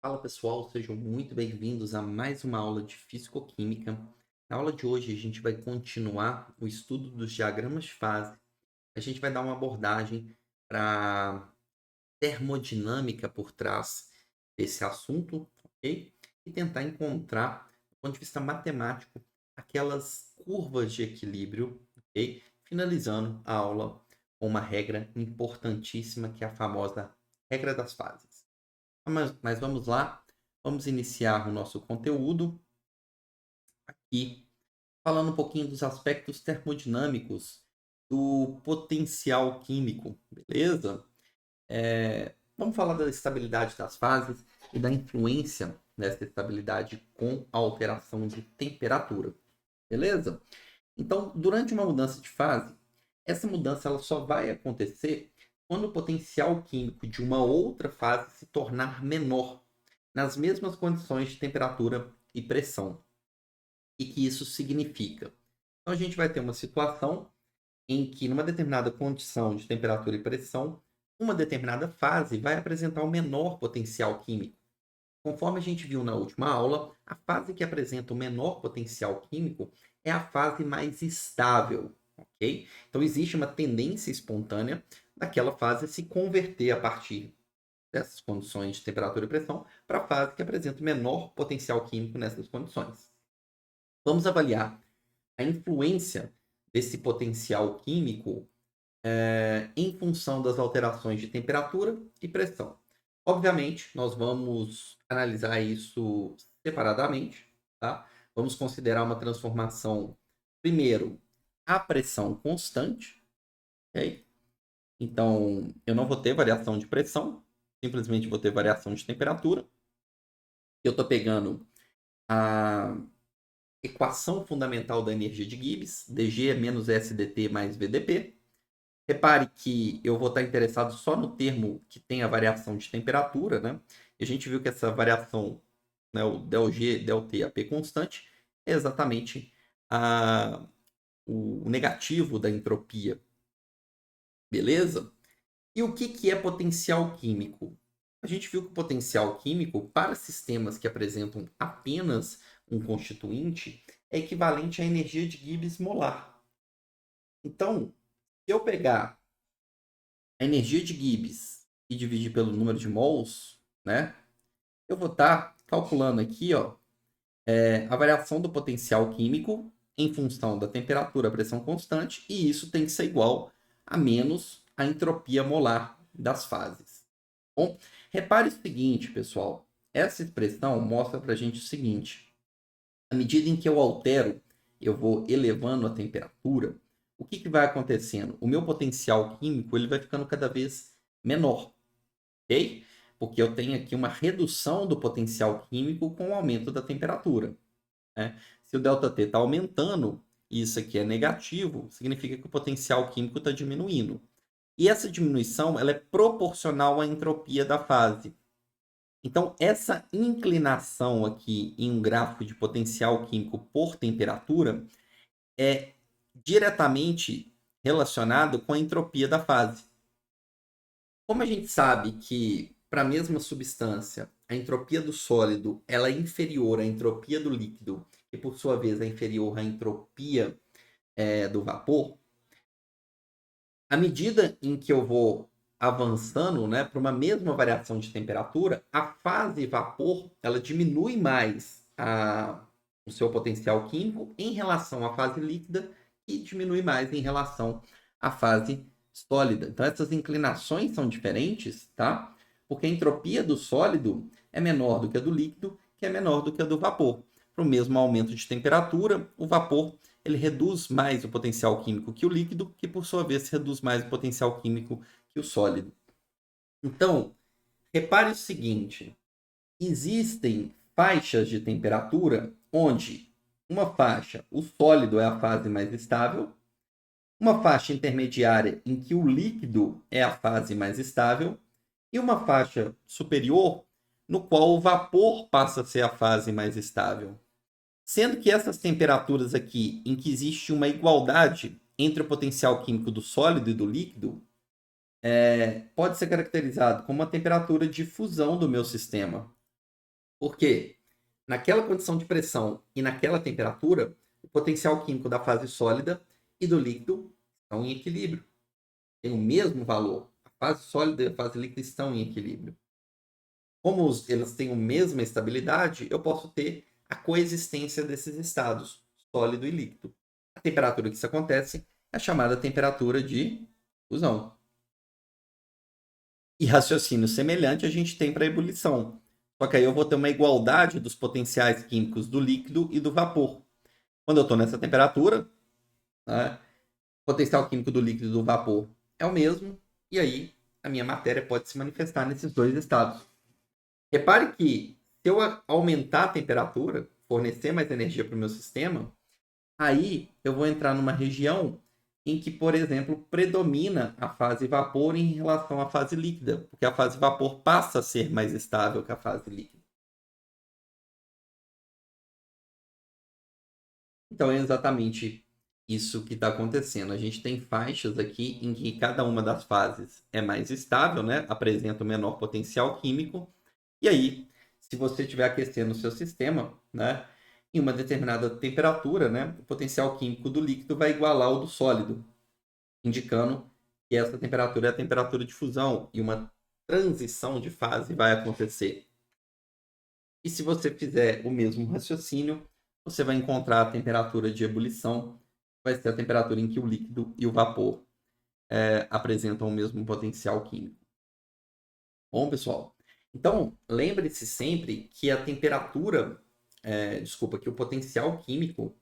Fala pessoal, sejam muito bem-vindos a mais uma aula de Físico-Química. Na aula de hoje a gente vai continuar o estudo dos diagramas de fase. A gente vai dar uma abordagem para a termodinâmica por trás desse assunto, ok? E tentar encontrar, do ponto de vista matemático, aquelas curvas de equilíbrio, ok? Finalizando a aula com uma regra importantíssima que é a famosa regra das fases. Mas vamos lá, vamos iniciar o nosso conteúdo aqui, falando um pouquinho dos aspectos termodinâmicos do potencial químico, beleza? Vamos falar da estabilidade das fases e da influência dessa estabilidade com a alteração de temperatura, beleza? Então, durante uma mudança de fase, essa mudança ela só vai acontecer quando o potencial químico de uma outra fase se tornar menor, nas mesmas condições de temperatura e pressão. E que isso significa? Então, a gente vai ter uma situação em que, numa determinada condição de temperatura e pressão, uma determinada fase vai apresentar o menor potencial químico. Conforme a gente viu na última aula, a fase que apresenta o menor potencial químico é a fase mais estável, ok? Então existe uma tendência espontânea daquela fase se converter a partir dessas condições de temperatura e pressão para a fase que apresenta o menor potencial químico nessas condições. Vamos avaliar a influência desse potencial químico em função das alterações de temperatura e pressão. Obviamente, nós vamos analisar isso separadamente, tá? Vamos considerar uma transformação, primeiro, a pressão constante, ok? Então, eu não vou ter variação de pressão, simplesmente vou ter variação de temperatura. Eu estou pegando a equação fundamental da energia de Gibbs, dG é menos SDT mais VDP. Repare que eu vou estar interessado só no termo que tem a variação de temperatura, né? E a gente viu que essa variação, né, o ΔG, ΔT, a P constante, é exatamente o negativo da entropia, beleza? E o que é potencial químico? A gente viu que o potencial químico, para sistemas que apresentam apenas um constituinte, é equivalente à energia de Gibbs molar. Então, se eu pegar a energia de Gibbs e dividir pelo número de mols, né? Eu vou estar calculando aqui, ó, a variação do potencial químico em função da temperatura, pressão constante, e isso tem que ser igual a menos a entropia molar das fases. Bom, repare o seguinte, pessoal. Essa expressão mostra para a gente o seguinte: à medida em que eu altero, eu vou elevando a temperatura, o que vai acontecendo? O meu potencial químico ele vai ficando cada vez menor, ok? Porque eu tenho aqui uma redução do potencial químico com o aumento da temperatura, né? Se o ΔT está aumentando, e isso aqui é negativo, significa que o potencial químico está diminuindo. E essa diminuição ela é proporcional à entropia da fase. Então, essa inclinação aqui em um gráfico de potencial químico por temperatura é diretamente relacionado com a entropia da fase. Como a gente sabe que para a mesma substância, a entropia do sólido ela é inferior à entropia do líquido, e por sua vez é inferior à entropia do vapor, à medida em que eu vou avançando, né, para uma mesma variação de temperatura, a fase vapor ela diminui mais o seu potencial químico em relação à fase líquida e diminui mais em relação à fase sólida. Então essas inclinações são diferentes, tá? Porque a entropia do sólido é menor do que a do líquido, que é menor do que a do vapor. Para o mesmo aumento de temperatura, o vapor ele reduz mais o potencial químico que o líquido, que por sua vez reduz mais o potencial químico que o sólido. Então, repare o seguinte: existem faixas de temperatura onde uma faixa, o sólido é a fase mais estável, uma faixa intermediária em que o líquido é a fase mais estável e uma faixa superior no qual o vapor passa a ser a fase mais estável. Sendo que essas temperaturas aqui, em que existe uma igualdade entre o potencial químico do sólido e do líquido, pode ser caracterizado como uma temperatura de fusão do meu sistema. Porque naquela condição de pressão e naquela temperatura, o potencial químico da fase sólida e do líquido estão em equilíbrio. Tem o mesmo valor. A fase sólida e a fase líquida estão em equilíbrio. Como elas têm a mesma estabilidade, eu posso ter a coexistência desses estados, sólido e líquido. A temperatura que isso acontece é a chamada temperatura de fusão. E raciocínio semelhante a gente tem para a ebulição. Só que aí eu vou ter uma igualdade dos potenciais químicos do líquido e do vapor. Quando eu estou nessa temperatura, né, o potencial químico do líquido e do vapor é o mesmo, e aí a minha matéria pode se manifestar nesses dois estados. Repare que se eu aumentar a temperatura, fornecer mais energia para o meu sistema, aí eu vou entrar numa região em que, por exemplo, predomina a fase vapor em relação à fase líquida, porque a fase vapor passa a ser mais estável que a fase líquida. Então é exatamente isso que está acontecendo. A gente tem faixas aqui em que cada uma das fases é mais estável, né? Apresenta o menor potencial químico. E aí, se você estiver aquecendo o seu sistema, né, em uma determinada temperatura, né, o potencial químico do líquido vai igualar o do sólido, indicando que essa temperatura é a temperatura de fusão e uma transição de fase vai acontecer. E se você fizer o mesmo raciocínio, você vai encontrar a temperatura de ebulição, vai ser a temperatura em que o líquido e o vapor apresentam o mesmo potencial químico. Bom, pessoal, então lembre-se sempre que a temperatura, que o potencial químico,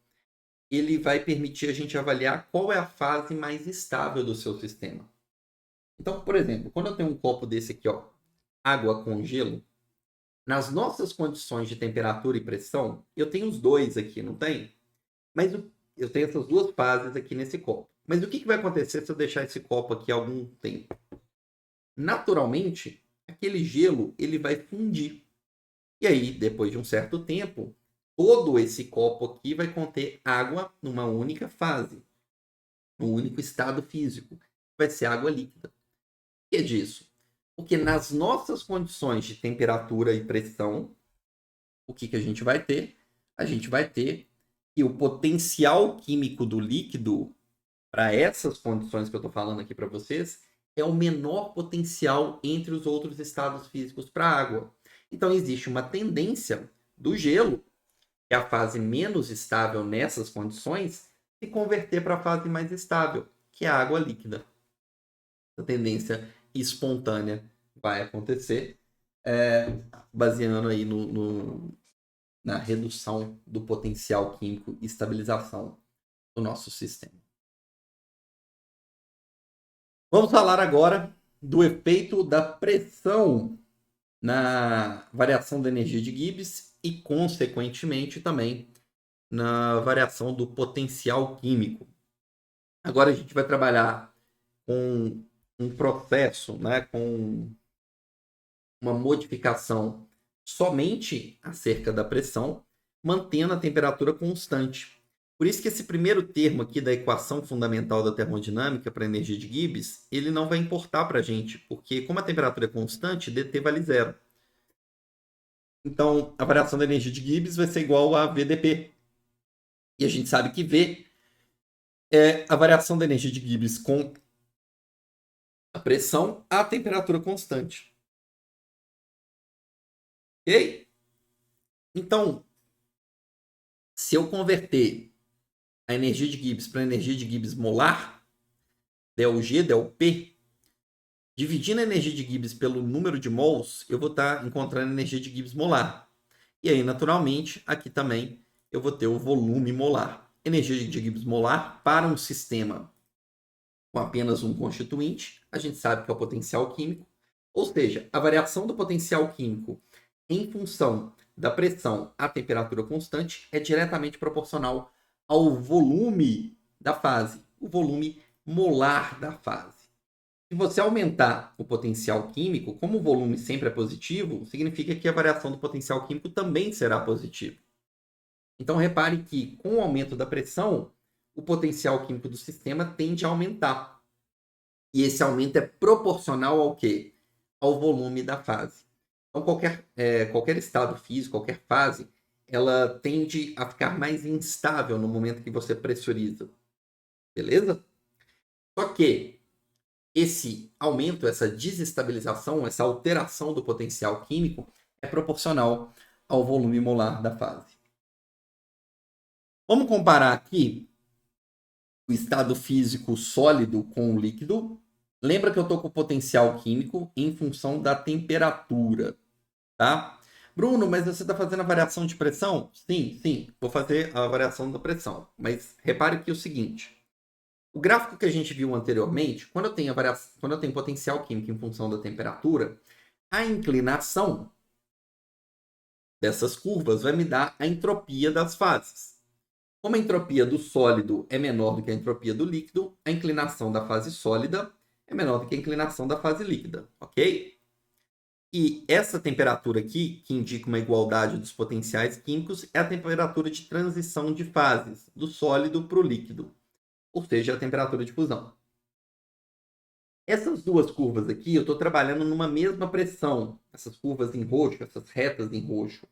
ele vai permitir a gente avaliar qual é a fase mais estável do seu sistema. Então, por exemplo, quando eu tenho um copo desse aqui, ó, água com gelo, nas nossas condições de temperatura e pressão, eu tenho os dois aqui, não tem? Mas eu tenho essas duas fases aqui nesse copo. Mas o que vai acontecer se eu deixar esse copo aqui algum tempo? Naturalmente, aquele gelo ele vai fundir. E aí, depois de um certo tempo, todo esse copo aqui vai conter água numa única fase, num único estado físico. Vai ser água líquida. O que é disso? Porque nas nossas condições de temperatura e pressão, o que a gente vai ter? A gente vai ter que o potencial químico do líquido, para essas condições que eu estou falando aqui para vocês, é o menor potencial entre os outros estados físicos para a água. Então, existe uma tendência do gelo, que é a fase menos estável nessas condições, se converter para a fase mais estável, que é a água líquida. A tendência espontânea vai acontecer, baseando aí na redução do potencial químico e estabilização do nosso sistema. Vamos falar agora do efeito da pressão na variação da energia de Gibbs e, consequentemente, também na variação do potencial químico. Agora a gente vai trabalhar com um processo, né, com uma modificação somente acerca da pressão, mantendo a temperatura constante. Por isso que esse primeiro termo aqui da equação fundamental da termodinâmica para a energia de Gibbs, ele não vai importar para a gente, porque como a temperatura é constante, dt vale zero. Então, a variação da energia de Gibbs vai ser igual a VdP. E a gente sabe que V é a variação da energia de Gibbs com a pressão à temperatura constante. Ok? Então, se eu converter a energia de Gibbs para a energia de Gibbs molar, ΔG, ΔP, dividindo a energia de Gibbs pelo número de mols, eu vou estar encontrando a energia de Gibbs molar. E aí, naturalmente, aqui também eu vou ter o volume molar. Energia de Gibbs molar para um sistema com apenas um constituinte, a gente sabe que é o potencial químico. Ou seja, a variação do potencial químico em função da pressão à temperatura constante é diretamente proporcional ao volume da fase, o volume molar da fase. Se você aumentar o potencial químico, como o volume sempre é positivo, significa que a variação do potencial químico também será positiva. Então, repare que com o aumento da pressão, o potencial químico do sistema tende a aumentar. E esse aumento é proporcional ao quê? Ao volume da fase. Então, qualquer estado físico, qualquer fase, ela tende a ficar mais instável no momento que você pressuriza. Beleza? Só que esse aumento, essa desestabilização, essa alteração do potencial químico é proporcional ao volume molar da fase. Vamos comparar aqui o estado físico sólido com o líquido. Lembra que eu estou com o potencial químico em função da temperatura, tá? Bruno, mas você está fazendo a variação de pressão? Sim, sim, vou fazer a variação da pressão. Mas repare que é o seguinte: o gráfico que a gente viu anteriormente, quando eu tenho potencial químico em função da temperatura, a inclinação dessas curvas vai me dar a entropia das fases. Como a entropia do sólido é menor do que a entropia do líquido, a inclinação da fase sólida é menor do que a inclinação da fase líquida, ok? E essa temperatura aqui, que indica uma igualdade dos potenciais químicos, é a temperatura de transição de fases, do sólido para o líquido, ou seja, a temperatura de fusão. Essas duas curvas aqui, eu estou trabalhando numa mesma pressão, essas curvas em roxo, essas retas em roxo,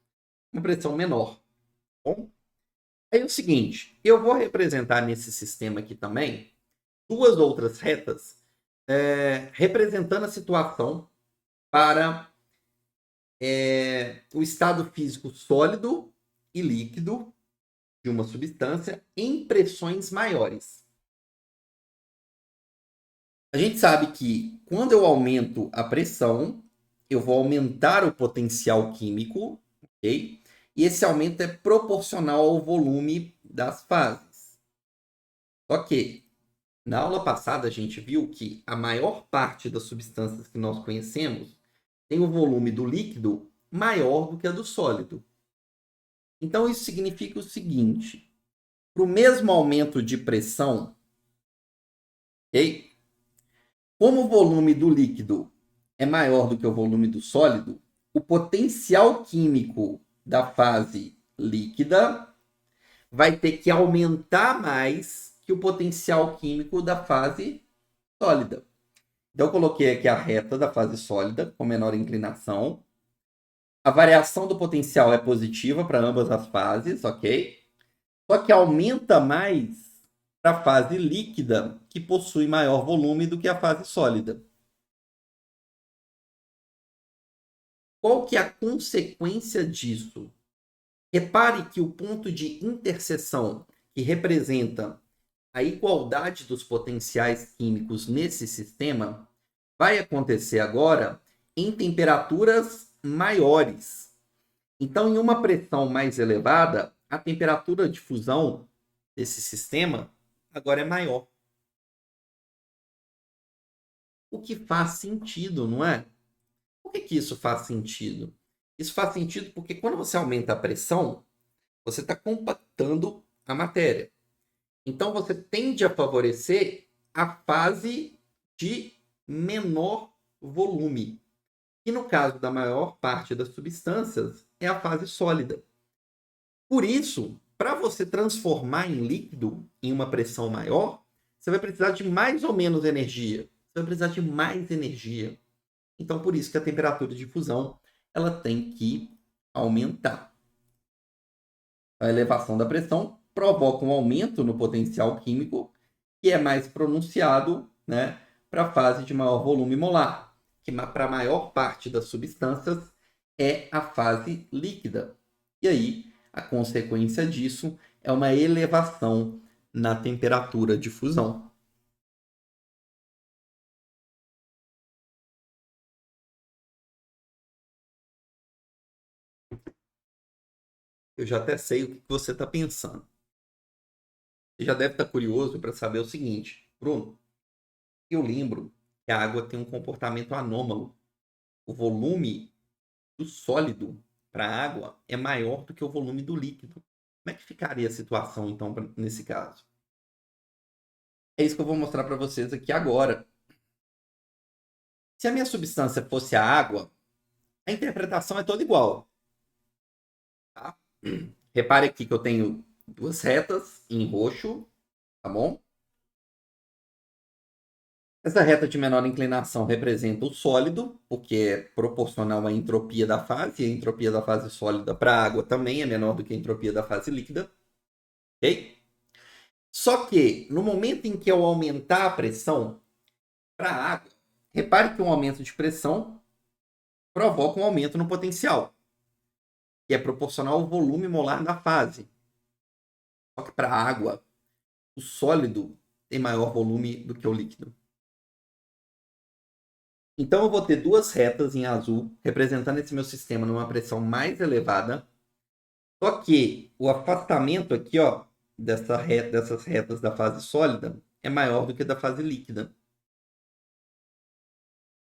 uma pressão menor. Bom, aí é o seguinte, eu vou representar nesse sistema aqui também duas outras retas representando a situação para o estado físico sólido e líquido de uma substância em pressões maiores. A gente sabe que quando eu aumento a pressão, eu vou aumentar o potencial químico, ok? E esse aumento é proporcional ao volume das fases. Só que na aula passada a gente viu que a maior parte das substâncias que nós conhecemos tem o volume do líquido maior do que a do sólido. Então isso significa o seguinte: para o mesmo aumento de pressão, ok? Como o volume do líquido é maior do que o volume do sólido, o potencial químico da fase líquida vai ter que aumentar mais que o potencial químico da fase sólida. Então, eu coloquei aqui a reta da fase sólida, com menor inclinação. A variação do potencial é positiva para ambas as fases, ok? Só que aumenta mais para a fase líquida, que possui maior volume do que a fase sólida. Qual que é a consequência disso? Repare que o ponto de interseção, que representa a igualdade dos potenciais químicos nesse sistema, vai acontecer agora em temperaturas maiores. Então, em uma pressão mais elevada, a temperatura de fusão desse sistema agora é maior. O que faz sentido, não é? Por que isso faz sentido? Isso faz sentido porque quando você aumenta a pressão, você está compactando a matéria. Então, você tende a favorecer a fase de menor volume. E no caso da maior parte das substâncias, é a fase sólida. Por isso, para você transformar em líquido em uma pressão maior, você vai precisar de mais ou menos energia. Você vai precisar de mais energia. Então, por isso que a temperatura de fusão ela tem que aumentar. A elevação da pressão provoca um aumento no potencial químico, que é mais pronunciado, né, para a fase de maior volume molar, que para a maior parte das substâncias é a fase líquida. E aí, a consequência disso é uma elevação na temperatura de fusão. Eu já até sei o que você está pensando. Você já deve estar curioso para saber o seguinte, Bruno. Eu lembro que a água tem um comportamento anômalo. O volume do sólido para a água é maior do que o volume do líquido. Como é que ficaria a situação, então, nesse caso? É isso que eu vou mostrar para vocês aqui agora. Se a minha substância fosse a água, a interpretação é toda igual. Tá? Repare aqui que eu tenho duas retas em roxo, tá bom? Essa reta de menor inclinação representa o sólido, porque é proporcional à entropia da fase, e a entropia da fase sólida para a água também é menor do que a entropia da fase líquida. Ok? Só que, no momento em que eu aumentar a pressão para a água, repare que um aumento de pressão provoca um aumento no potencial, que é proporcional ao volume molar da fase. Só que para a água, o sólido tem maior volume do que o líquido. Então eu vou ter duas retas em azul representando esse meu sistema numa pressão mais elevada. Só que o afastamento aqui, ó, dessas retas da fase sólida é maior do que da fase líquida.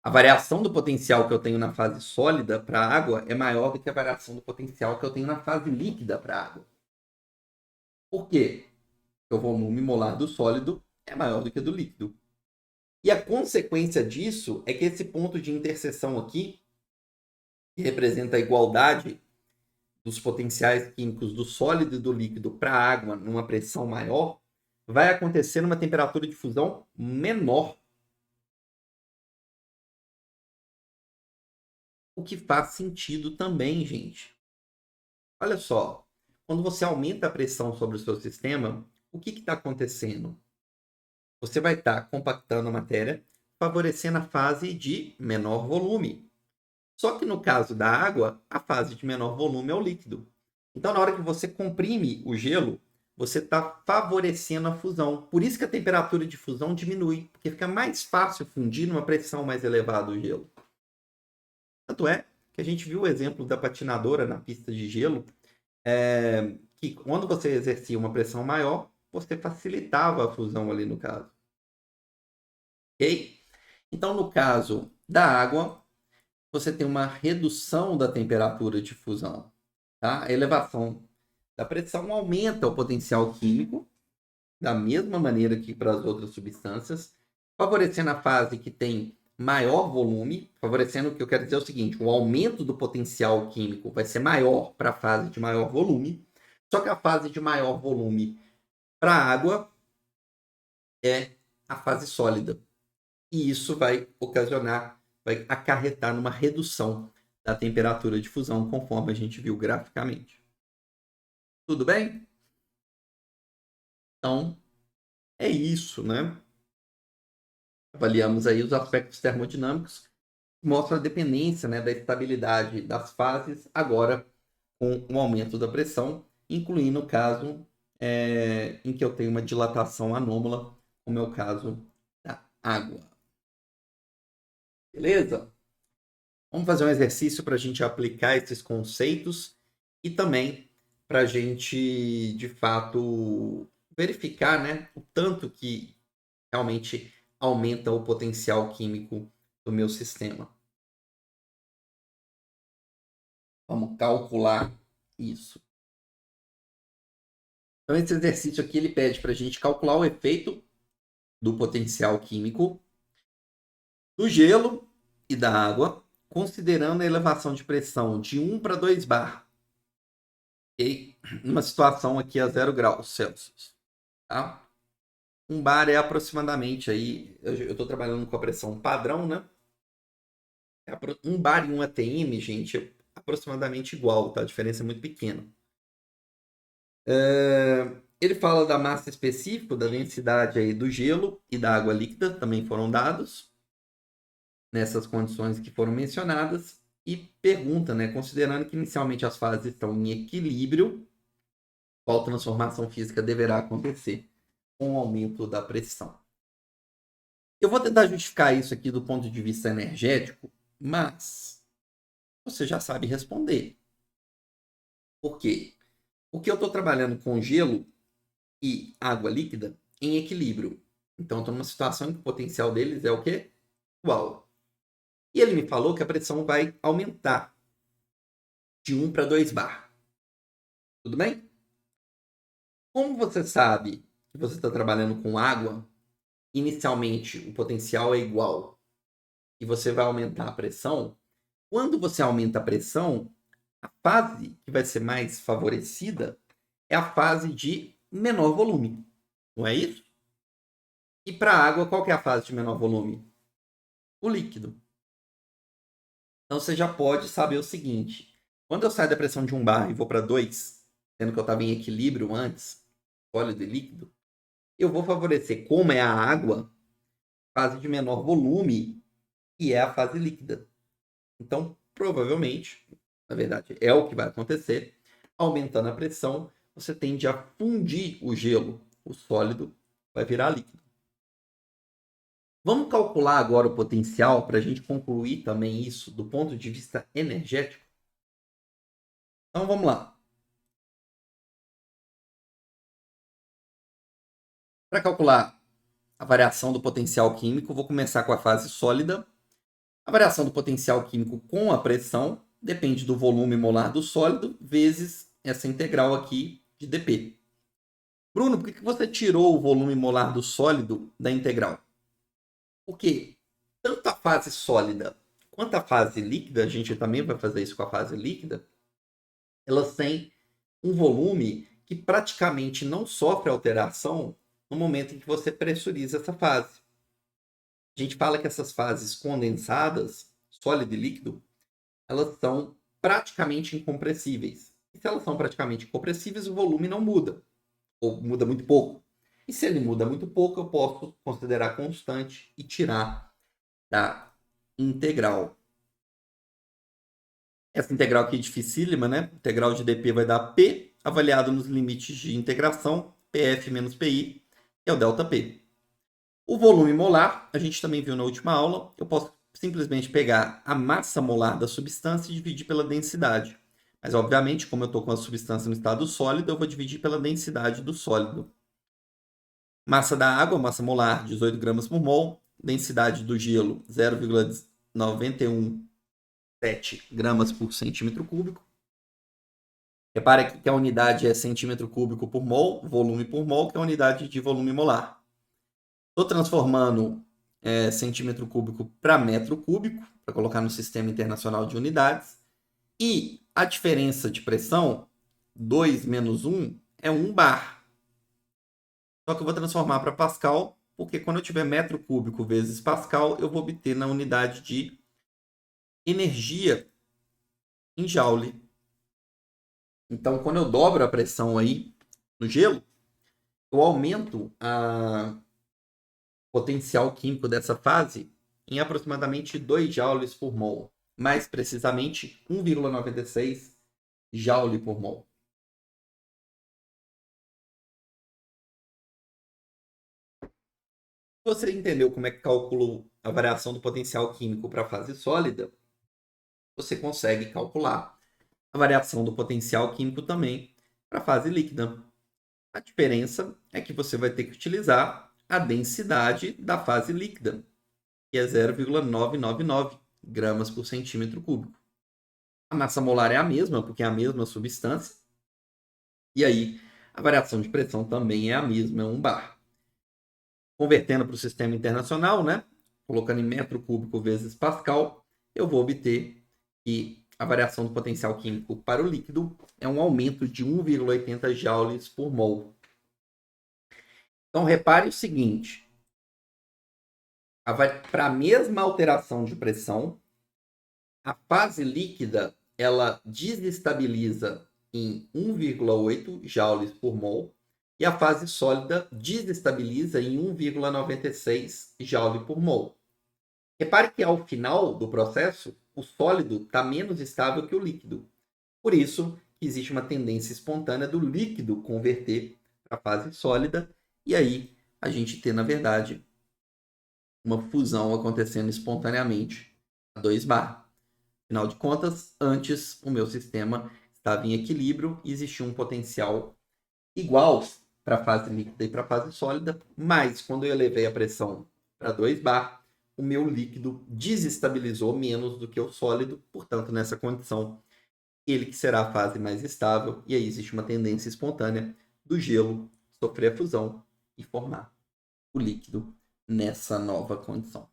A variação do potencial que eu tenho na fase sólida para a água é maior do que a variação do potencial que eu tenho na fase líquida para a água. Por quê? Porque o volume molar do sólido é maior do que do líquido. E a consequência disso é que esse ponto de interseção aqui, que representa a igualdade dos potenciais químicos do sólido e do líquido para a água numa pressão maior, vai acontecer numa temperatura de fusão menor. O que faz sentido também, gente. Olha só, quando você aumenta a pressão sobre o seu sistema, o que está acontecendo? Você vai estar compactando a matéria, favorecendo a fase de menor volume. Só que no caso da água, a fase de menor volume é o líquido. Então, na hora que você comprime o gelo, você está favorecendo a fusão. Por isso que a temperatura de fusão diminui, porque fica mais fácil fundir numa pressão mais elevada o gelo. Tanto é que a gente viu o exemplo da patinadora na pista de gelo, que quando você exercia uma pressão maior, você facilitava a fusão ali no caso. Ok? Então, no caso da água, você tem uma redução da temperatura de fusão. Tá? A elevação da pressão aumenta o potencial químico, da mesma maneira que para as outras substâncias, favorecendo a fase que tem maior volume, favorecendo o que eu quero dizer é o seguinte, o aumento do potencial químico vai ser maior para a fase de maior volume, só que a fase de maior volume para a água é a fase sólida. E isso vai ocasionar, vai acarretar numa redução da temperatura de fusão, conforme a gente viu graficamente. Tudo bem? Então, é isso, né? Avaliamos aí os aspectos termodinâmicos, que mostram a dependência, né, da estabilidade das fases, agora com o aumento da pressão, incluindo o caso em que eu tenho uma dilatação anômala, como é o caso da água. Beleza? Vamos fazer um exercício para a gente aplicar esses conceitos e também para a gente, de fato, verificar, né, o tanto que realmente aumenta o potencial químico do meu sistema. Vamos calcular isso. Então, esse exercício aqui ele pede para a gente calcular o efeito do potencial químico do gelo e da água, considerando a elevação de pressão de 1 para 2 bar, okay? Numa situação aqui a 0 graus Celsius. Tá? 1 bar é aproximadamente aí, eu estou trabalhando com a pressão padrão, né? 1 bar e 1 atm, gente, é aproximadamente igual, tá? A diferença é muito pequena. Ele fala da massa específica, da densidade aí do gelo e da água líquida, também foram dados nessas condições que foram mencionadas, e pergunta, né, considerando que inicialmente as fases estão em equilíbrio, qual transformação física deverá acontecer com o aumento da pressão? Eu vou tentar justificar isso aqui do ponto de vista energético, mas você já sabe responder. Por quê? Porque eu estou trabalhando com gelo e água líquida em equilíbrio. Então, eu estou numa situação em que o potencial deles é o quê? Igual. E ele me falou que a pressão vai aumentar de 1 para 2 bar. Tudo bem? Como você sabe que você está trabalhando com água, inicialmente o potencial é igual e você vai aumentar a pressão. Quando você aumenta a pressão, a fase que vai ser mais favorecida é a fase de menor volume. Não é isso? E para a água, qual que é a fase de menor volume? O líquido. Então você já pode saber o seguinte: quando eu saio da pressão de 1 bar e vou para 2, sendo que eu estava em equilíbrio antes, sólido e líquido, eu vou favorecer, como é a água, fase de menor volume, que é a fase líquida. Então, provavelmente, na verdade, é o que vai acontecer, aumentando a pressão, você tende a fundir o gelo, o sólido vai virar líquido. Vamos calcular agora o potencial para a gente concluir também isso do ponto de vista energético? Então vamos lá. Para calcular a variação do potencial químico, vou começar com a fase sólida. A variação do potencial químico com a pressão depende do volume molar do sólido vezes essa integral aqui de dp. Bruno, por que você tirou o volume molar do sólido da integral? Porque tanto a fase sólida quanto a fase líquida, a gente também vai fazer isso com a fase líquida, elas têm um volume que praticamente não sofre alteração no momento em que você pressuriza essa fase. A gente fala que essas fases condensadas, sólido e líquido, elas são praticamente incompressíveis. E se elas são praticamente incompressíveis, o volume não muda, ou muda muito pouco. E se ele muda muito pouco, eu posso considerar constante e tirar da integral. Essa integral aqui é dificílima, né? Integral de dp vai dar P, avaliado nos limites de integração, PF menos PI, que é o ΔP. O volume molar, a gente também viu na última aula, eu posso simplesmente pegar a massa molar da substância e dividir pela densidade. Mas, obviamente, como eu estou com a substância no estado sólido, eu vou dividir pela densidade do sólido. Massa da água, massa molar, 18 gramas por mol. Densidade do gelo, 0,917 gramas por centímetro cúbico. Repare aqui que a unidade é centímetro cúbico por mol, volume por mol, que é a unidade de volume molar. Estou transformando centímetro cúbico para metro cúbico, para colocar no Sistema Internacional de Unidades. E a diferença de pressão, 2 menos 1, é 1 bar. Só que eu vou transformar para Pascal, porque quando eu tiver metro cúbico vezes Pascal, eu vou obter na unidade de energia em Joule. Então, quando eu dobro a pressão aí no gelo, eu aumento a potencial químico dessa fase em aproximadamente 2 joules por mol. Mais precisamente, 1,96 joule por mol. Você entendeu como é que calculo a variação do potencial químico para a fase sólida? Você consegue calcular a variação do potencial químico também para a fase líquida. A diferença é que você vai ter que utilizar a densidade da fase líquida, que é 0,999 gramas por centímetro cúbico. A massa molar é a mesma, porque é a mesma substância. E aí, a variação de pressão também é a mesma, é 1 bar. Convertendo para o sistema internacional, né? Colocando em metro cúbico vezes Pascal, eu vou obter que a variação do potencial químico para o líquido é um aumento de 1,80 joules por mol. Então, repare o seguinte: para a mesma alteração de pressão, a fase líquida ela desestabiliza em 1,8 joules por mol e a fase sólida desestabiliza em 1,96 joule por mol. Repare que ao final do processo, o sólido está menos estável que o líquido. Por isso, existe uma tendência espontânea do líquido converter para a fase sólida e aí a gente ter, na verdade, uma fusão acontecendo espontaneamente a 2 bar. Afinal de contas, antes o meu sistema estava em equilíbrio e existia um potencial igual para a fase líquida e para a fase sólida, mas quando eu elevei a pressão para 2 bar, o meu líquido desestabilizou menos do que o sólido, portanto, nessa condição, ele que será a fase mais estável, e aí existe uma tendência espontânea do gelo sofrer a fusão e formar o líquido nessa nova condição.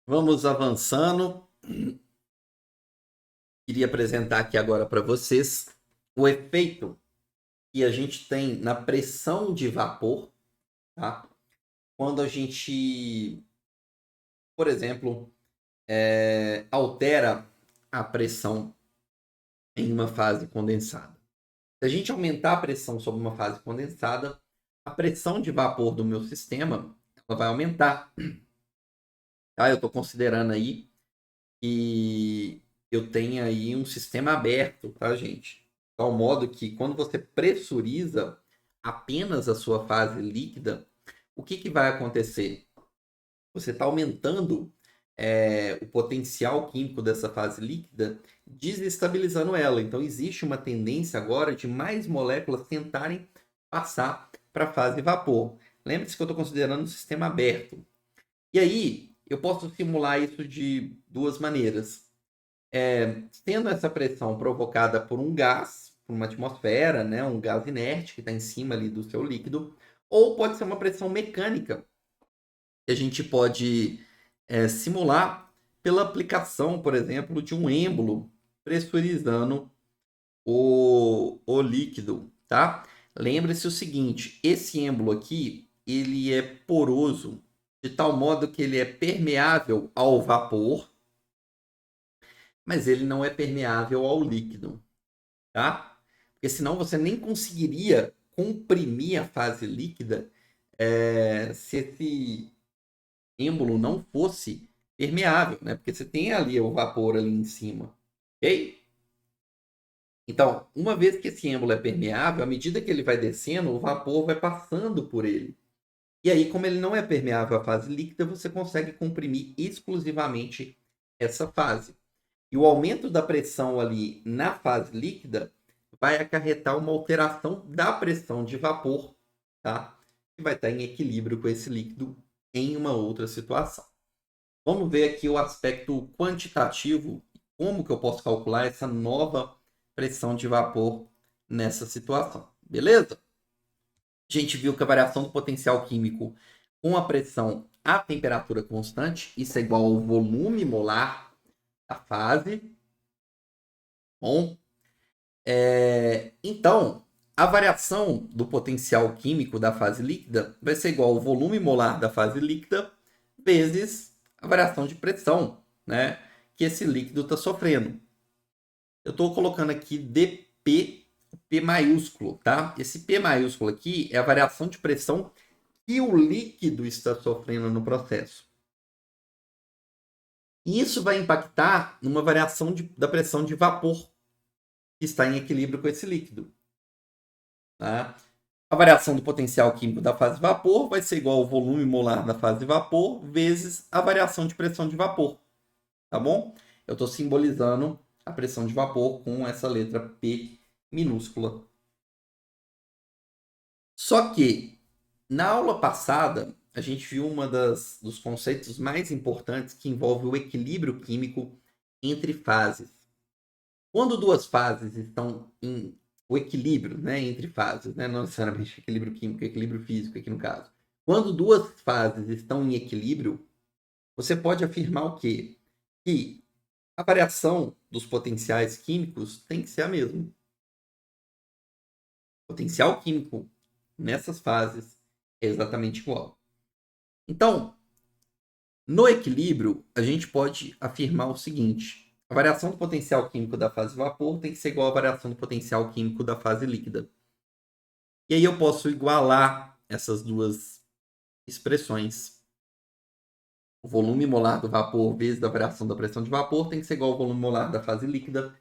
Vamos avançando. Queria apresentar aqui agora para vocês o efeito que a gente tem na pressão de vapor, tá? Quando a gente, por exemplo, altera a pressão em uma fase condensada. Se a gente aumentar a pressão sobre uma fase condensada, a pressão de vapor do meu sistema ela vai aumentar. Tá? Eu estou considerando aí que eu tenho aí um sistema aberto, tá, gente? De tal modo que quando você pressuriza apenas a sua fase líquida, o que, que vai acontecer? Você está aumentando o potencial químico dessa fase líquida, desestabilizando ela. Então, existe uma tendência agora de mais moléculas tentarem passar para a fase vapor. Lembre-se que eu estou considerando um sistema aberto. E aí, eu posso simular isso de duas maneiras. Tendo essa pressão provocada por um gás, por uma atmosfera, né, um gás inerte que está em cima ali do seu líquido, ou pode ser uma pressão mecânica, que a gente pode simular pela aplicação, por exemplo, de um êmbolo pressurizando o líquido, tá? Lembre-se o seguinte, esse êmbolo aqui, ele é poroso, de tal modo que ele é permeável ao vapor, mas ele não é permeável ao líquido, tá? Porque senão você nem conseguiria comprimir a fase líquida se esse êmbolo não fosse permeável, né? Porque você tem ali o vapor ali em cima, ok? Então, uma vez que esse êmbolo é permeável, à medida que ele vai descendo, o vapor vai passando por ele. E aí, como ele não é permeável à fase líquida, você consegue comprimir exclusivamente essa fase. E o aumento da pressão ali na fase líquida vai acarretar uma alteração da pressão de vapor, tá? Que vai estar em equilíbrio com esse líquido em uma outra situação. Vamos ver aqui o aspecto quantitativo, como que eu posso calcular essa nova pressão de vapor nessa situação. Beleza? A gente viu que a variação do potencial químico com a pressão à temperatura constante, isso é igual ao volume molar da fase. Bom, então, a variação do potencial químico da fase líquida vai ser igual ao volume molar da fase líquida vezes a variação de pressão, né, que esse líquido está sofrendo. Eu estou colocando aqui dP, P maiúsculo, tá? Esse P maiúsculo aqui é a variação de pressão que o líquido está sofrendo no processo. E isso vai impactar numa variação da pressão de vapor que está em equilíbrio com esse líquido. Tá? A variação do potencial químico da fase de vapor vai ser igual ao volume molar da fase de vapor vezes a variação de pressão de vapor. Tá bom? Eu estou simbolizando a pressão de vapor com essa letra P minúscula. Só que na aula passada a gente viu dos conceitos mais importantes que envolve o equilíbrio químico entre fases. Quando duas fases estão em o equilíbrio, né, entre fases, né, não necessariamente equilíbrio químico, equilíbrio físico aqui no caso. Quando duas fases estão em equilíbrio, você pode afirmar o quê? Que a variação dos potenciais químicos tem que ser a mesma. O potencial químico nessas fases é exatamente igual. Então, no equilíbrio, a gente pode afirmar o seguinte: a variação do potencial químico da fase vapor tem que ser igual à variação do potencial químico da fase líquida. E aí eu posso igualar essas duas expressões. O volume molar do vapor vezes a variação da pressão de vapor tem que ser igual ao volume molar da fase líquida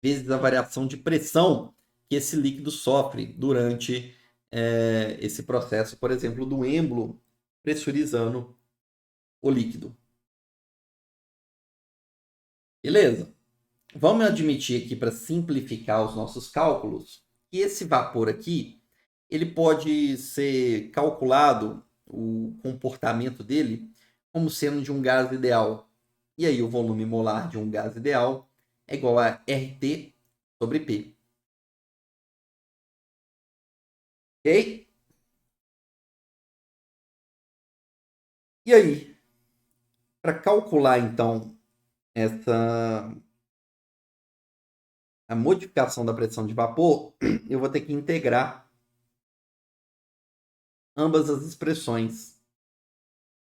vezes a variação de pressão que esse líquido sofre durante esse processo, por exemplo, do êmbolo pressurizando o líquido. Beleza? Vamos admitir aqui, para simplificar os nossos cálculos, que esse vapor aqui, ele pode ser calculado, o comportamento dele, como sendo de um gás ideal. E aí o volume molar de um gás ideal é igual a RT sobre P. Ok? E aí? Para calcular, então, a modificação da pressão de vapor, eu vou ter que integrar ambas as expressões.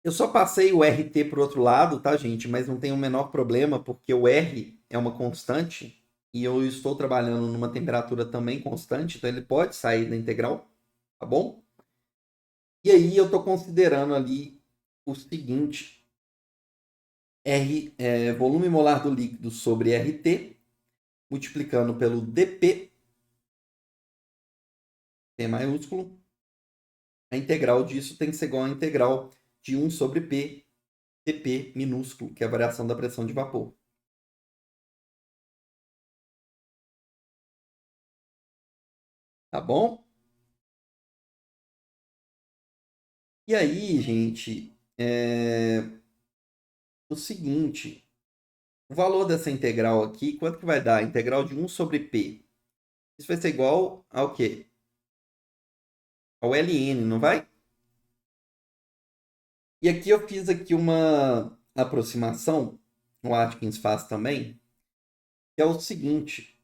Eu só passei o RT para o outro lado, tá, gente? Mas não tem o menor problema, porque o R é uma constante e eu estou trabalhando numa temperatura também constante, então ele pode sair da integral, tá bom? E aí eu estou considerando ali o seguinte: volume molar do líquido sobre RT, multiplicando pelo dP, P maiúsculo. A integral disso tem que ser igual à integral de 1 sobre P, dP minúsculo, que é a variação da pressão de vapor. Tá bom? E aí, gente, o seguinte, o valor dessa integral aqui, quanto que vai dar? A integral de 1 sobre P. Isso vai ser igual ao quê? Ao ln, não vai? E aqui eu fiz aqui uma aproximação, o Atkins faz também, que é o seguinte,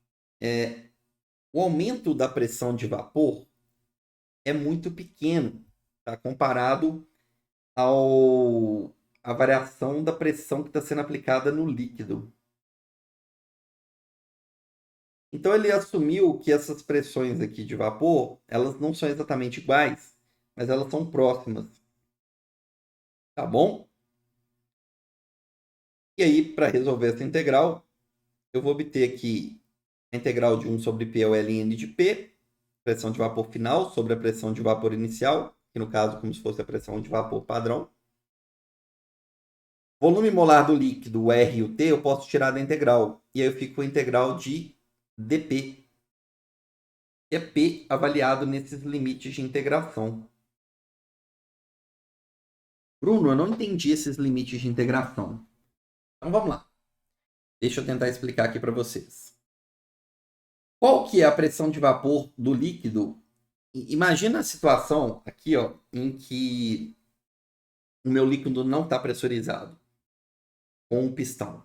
o aumento da pressão de vapor é muito pequeno, tá? Comparado à variação da pressão que está sendo aplicada no líquido. Então ele assumiu que essas pressões aqui de vapor, elas não são exatamente iguais, mas elas são próximas. Tá bom? E aí, para resolver essa integral, eu vou obter aqui a integral de 1 sobre P é o ln de P, pressão de vapor final sobre a pressão de vapor inicial, que no caso como se fosse a pressão de vapor padrão. Volume molar do líquido, o R e o T, eu posso tirar da integral. E aí eu fico com a integral de dP, que é P avaliado nesses limites de integração. Bruno, eu não entendi esses limites de integração. Então vamos lá. Deixa eu tentar explicar aqui para vocês. Qual que é a pressão de vapor do líquido? Imagina a situação aqui, ó, em que o meu líquido não está pressurizado com um pistão.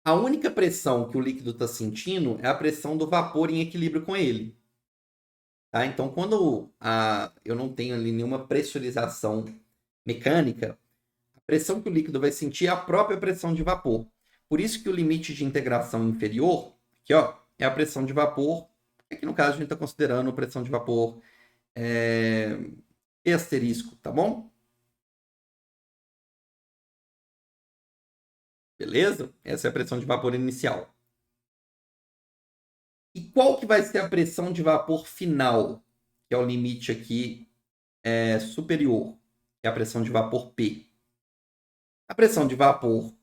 A única pressão que o líquido está sentindo é a pressão do vapor em equilíbrio com ele. Tá? Então, quando eu não tenho ali nenhuma pressurização mecânica, a pressão que o líquido vai sentir é a própria pressão de vapor. Por isso que o limite de integração inferior, aqui, ó, é a pressão de vapor. Aqui no caso a gente está considerando pressão de vapor P asterisco, tá bom? Beleza? Essa é a pressão de vapor inicial. E qual que vai ser a pressão de vapor final? Que é o limite aqui superior, que é a pressão de vapor P. A pressão de vapor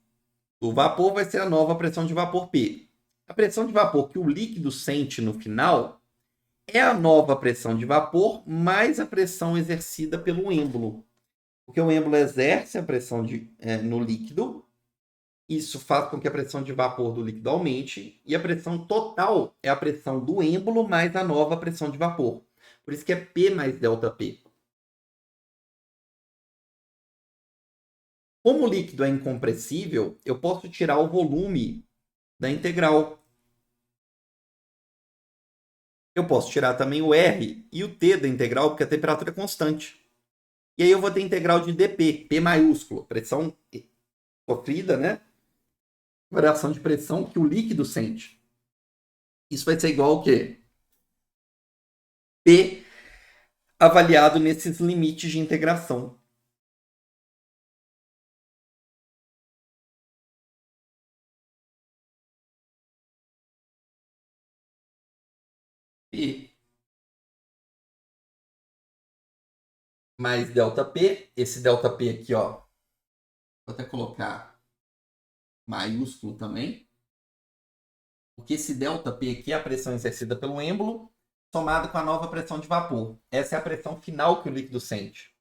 do vapor vai ser a nova pressão de vapor P. A pressão de vapor que o líquido sente no final é a nova pressão de vapor mais a pressão exercida pelo êmbolo. Porque o êmbolo exerce a pressão no líquido, isso faz com que a pressão de vapor do líquido aumente, e a pressão total é a pressão do êmbolo mais a nova pressão de vapor. Por isso que é P mais ΔP. Como o líquido é incompressível, eu posso tirar o volume da integral. Eu posso tirar também o R e o T da integral, porque a temperatura é constante. E aí eu vou ter integral de dP, P maiúsculo, pressão sofrida, né? Variação de pressão que o líquido sente. Isso vai ser igual ao quê? P avaliado nesses limites de integração. P mais ΔP. Esse ΔP aqui, ó. Vou até colocar maiúsculo também. Porque esse ΔP aqui é a pressão exercida pelo êmbolo, somado com a nova pressão de vapor. Essa é a pressão final que o líquido sente.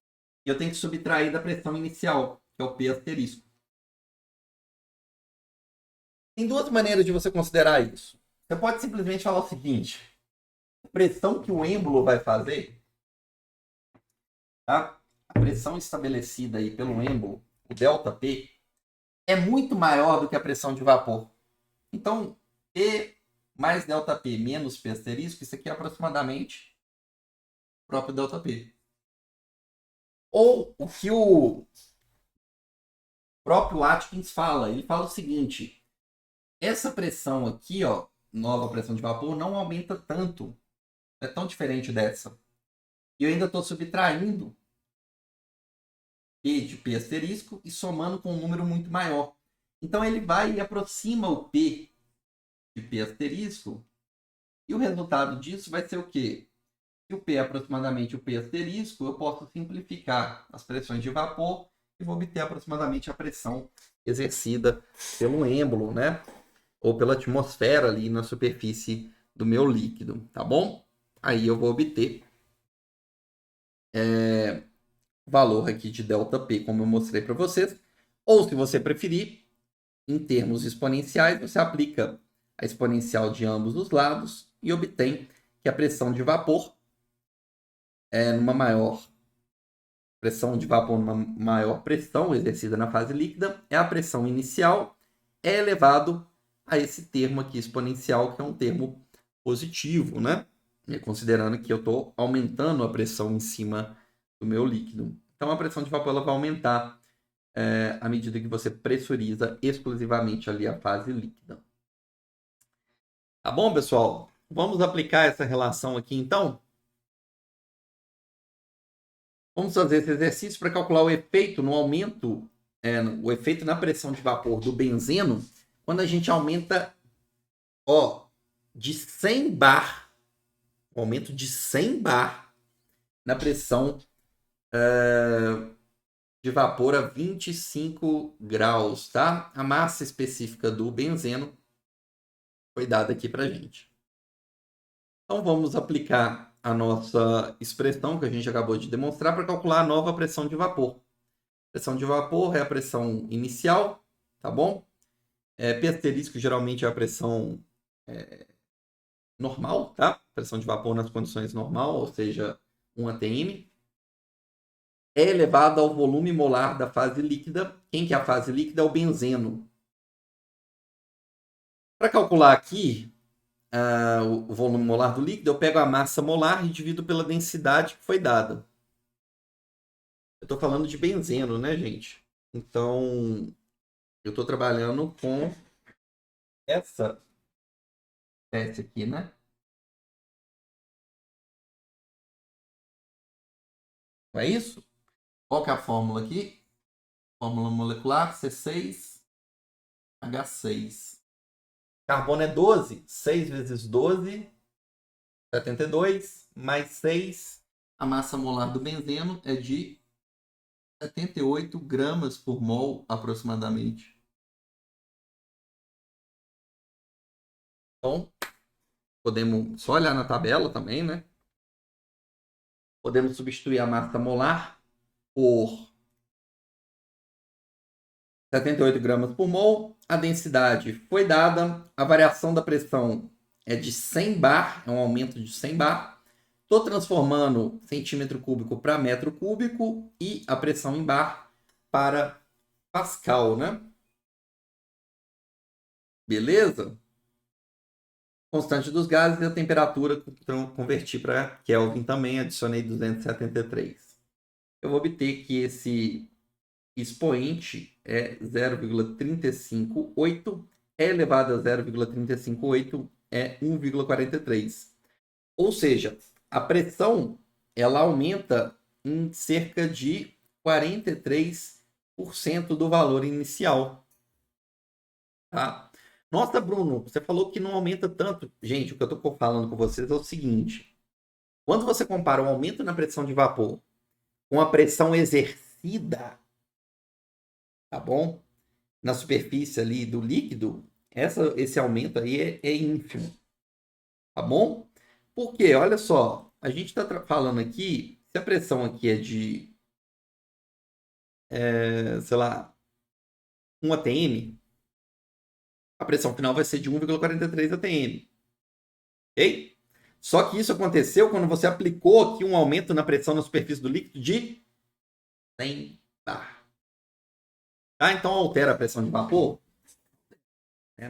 E eu tenho que subtrair da pressão inicial, que é o P asterisco. Tem duas maneiras de você considerar isso. Você pode simplesmente falar o seguinte: a pressão que o êmbolo vai fazer, tá? A pressão estabelecida aí pelo êmbolo, o ΔP, é muito maior do que a pressão de vapor. Então, P mais ΔP menos P asterisco, isso aqui é aproximadamente o próprio ΔP. Ou o que o próprio Atkins fala, ele fala o seguinte, essa pressão aqui, ó, nova pressão de vapor, não aumenta tanto, é tão diferente dessa. E eu ainda estou subtraindo P de P asterisco e somando com um número muito maior. Então ele vai e aproxima o P de P asterisco, e o resultado disso vai ser o quê? Se o P é aproximadamente o P asterisco, eu posso simplificar as pressões de vapor e vou obter aproximadamente a pressão exercida pelo êmbolo, né? Ou pela atmosfera ali na superfície do meu líquido, tá bom? Aí eu vou obter valor aqui de ΔP, como eu mostrei para vocês. Ou, se você preferir, em termos exponenciais, você aplica a exponencial de ambos os lados e obtém que a pressão de vapor numa maior pressão exercida na fase líquida é a pressão inicial elevado a esse termo aqui exponencial, que é um termo positivo, né? Considerando que eu estou aumentando a pressão em cima do meu líquido. Então a pressão de vapor ela vai aumentar à medida que você pressuriza exclusivamente ali a fase líquida. Tá bom, pessoal? Vamos aplicar essa relação aqui então? Vamos fazer esse exercício para calcular o efeito no aumento, o efeito na pressão de vapor do benzeno, quando a gente aumenta, ó, de 100 bar, um aumento de 100 bar na pressão de vapor a 25 graus, tá? A massa específica do benzeno foi dada aqui para a gente. Então vamos aplicar a nossa expressão que a gente acabou de demonstrar para calcular a nova pressão de vapor. Pressão de vapor é a pressão inicial, tá bom? P asterisco geralmente é a pressão normal, tá? Pressão de vapor nas condições normal, ou seja, 1 atm. É elevado ao volume molar da fase líquida. Quem que é a fase líquida? É o benzeno. Para calcular aqui o volume molar do líquido, eu pego a massa molar e divido pela densidade que foi dada. Eu estou falando de benzeno, né, gente? Então, eu estou trabalhando com essa espécie aqui, né? Não é isso? Qual que é a fórmula aqui? Fórmula molecular C6H6. Carbono é 12. 6 vezes 12, 72. Mais 6. A massa molar do benzeno é de 78 gramas por mol, aproximadamente. Então, podemos só olhar na tabela também, né? Podemos substituir a massa molar por 78 gramas por mol. A densidade foi dada. A variação da pressão é de 100 bar, é um aumento de 100 bar. Estou transformando centímetro cúbico para metro cúbico e a pressão em bar para pascal, né? Beleza? Constante dos gases e a temperatura, então converti para Kelvin também, adicionei 273. Eu vou obter que esse expoente é 0,358, elevado a 0,358 é 1,43. Ou seja, a pressão ela aumenta em cerca de 43% do valor inicial. Tá? Nossa, Bruno, você falou que não aumenta tanto. Gente, o que eu estou falando com vocês é o seguinte: quando você compara o aumento na pressão de vapor com a pressão exercida, tá bom? Na superfície ali do líquido, esse aumento aí é ínfimo, tá bom? Porque, olha só, a gente está falando aqui, se a pressão aqui é de, sei lá, 1 atm, a pressão final vai ser de 1,43 atm, ok? Só que isso aconteceu quando você aplicou aqui um aumento na pressão na superfície do líquido de 100 bar. Tá? Então altera a pressão de vapor,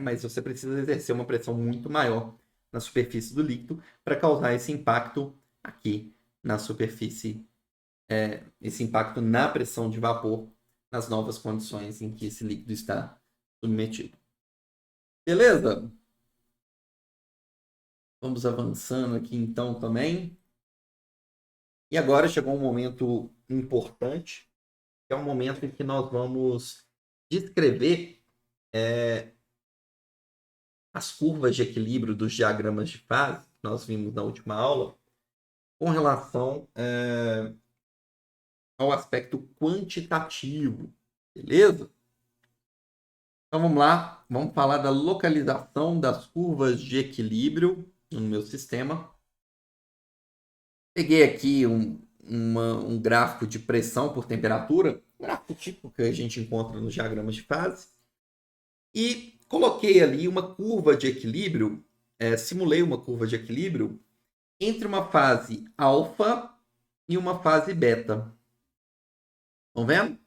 mas você precisa exercer uma pressão muito maior na superfície do líquido para causar esse impacto aqui na superfície, esse impacto na pressão de vapor nas novas condições em que esse líquido está submetido. Beleza? Vamos avançando aqui então também. E agora chegou um momento importante, que é um momento em que nós vamos descrever as curvas de equilíbrio dos diagramas de fase, que nós vimos na última aula, com relação ao aspecto quantitativo, beleza? Então vamos lá, vamos falar da localização das curvas de equilíbrio no meu sistema. Peguei aqui um gráfico de pressão por temperatura, um gráfico típico que a gente encontra nos diagramas de fase, e coloquei ali uma curva de equilíbrio, simulei uma curva de equilíbrio entre uma fase alfa e uma fase beta. Estão vendo?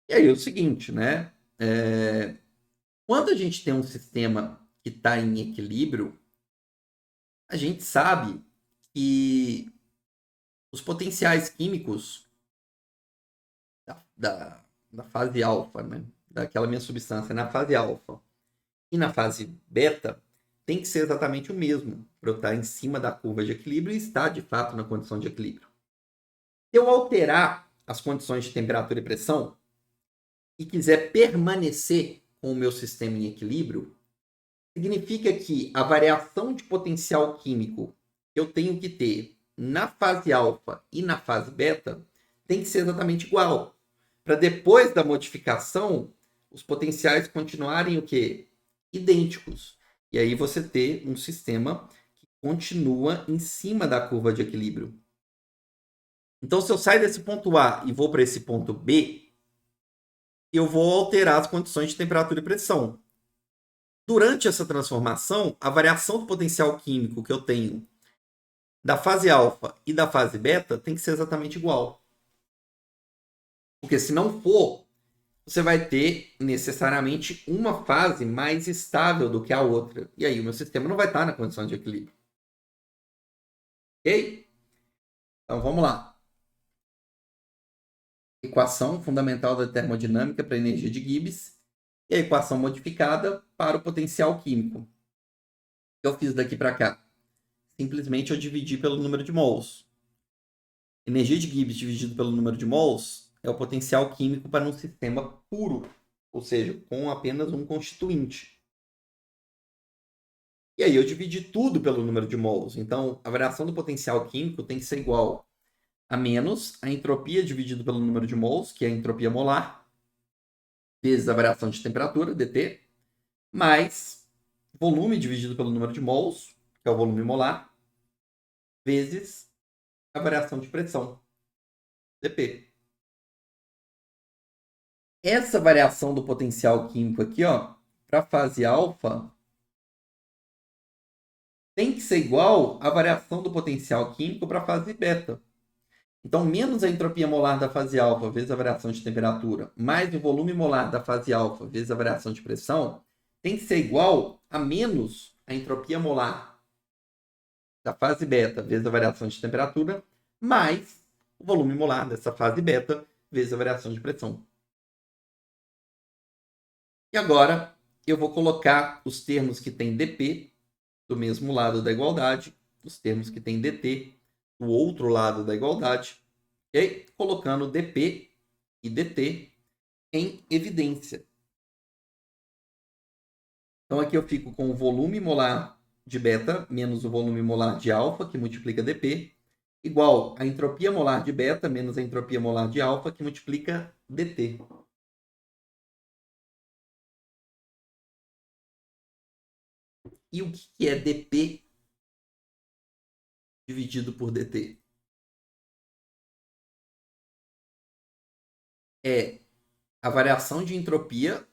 E aí é o seguinte, né? Quando a gente tem um sistema que está em equilíbrio, a gente sabe que os potenciais químicos da fase alfa, né? Daquela minha substância na fase alfa e na fase beta, tem que ser exatamente o mesmo para eu estar em cima da curva de equilíbrio e estar de fato na condição de equilíbrio. Se eu alterar as condições de temperatura e pressão e quiser permanecer com o meu sistema em equilíbrio, significa que a variação de potencial químico que eu tenho que ter na fase alfa e na fase beta tem que ser exatamente igual. Para depois da modificação, os potenciais continuarem o quê? Idênticos. E aí você ter um sistema que continua em cima da curva de equilíbrio. Então, se eu sair desse ponto A e vou para esse ponto B, eu vou alterar as condições de temperatura e pressão. Durante essa transformação, a variação do potencial químico que eu tenho da fase alfa e da fase beta tem que ser exatamente igual. Porque se não for, você vai ter necessariamente uma fase mais estável do que a outra. E aí o meu sistema não vai estar na condição de equilíbrio. Ok? Então vamos lá. Equação fundamental da termodinâmica para a energia de Gibbs e a equação modificada para o potencial químico. O que eu fiz daqui para cá? Simplesmente eu dividi pelo número de mols. Energia de Gibbs dividido pelo número de mols é o potencial químico para um sistema puro, ou seja, com apenas um constituinte. E aí eu dividi tudo pelo número de mols. Então, a variação do potencial químico tem que ser igual a menos a entropia dividido pelo número de mols, que é a entropia molar, vezes a variação de temperatura, dt, mais volume dividido pelo número de mols, que é o volume molar, vezes a variação de pressão, dp. Essa variação do potencial químico aqui, para a fase alfa, tem que ser igual à variação do potencial químico para a fase beta. Então, menos a entropia molar da fase alfa vezes a variação de temperatura, mais o volume molar da fase alfa vezes a variação de pressão, tem que ser igual a menos a entropia molar da fase beta vezes a variação de temperatura, mais o volume molar dessa fase beta vezes a variação de pressão. E agora eu vou colocar os termos que tem dp do mesmo lado da igualdade, os termos que tem dt do outro lado da igualdade, e colocando dp e dt em evidência. Então aqui eu fico com o volume molar de beta menos o volume molar de alfa, que multiplica dp, igual a entropia molar de beta menos a entropia molar de alfa, que multiplica dt. E o que é dp dividido por dt? É a variação de entropia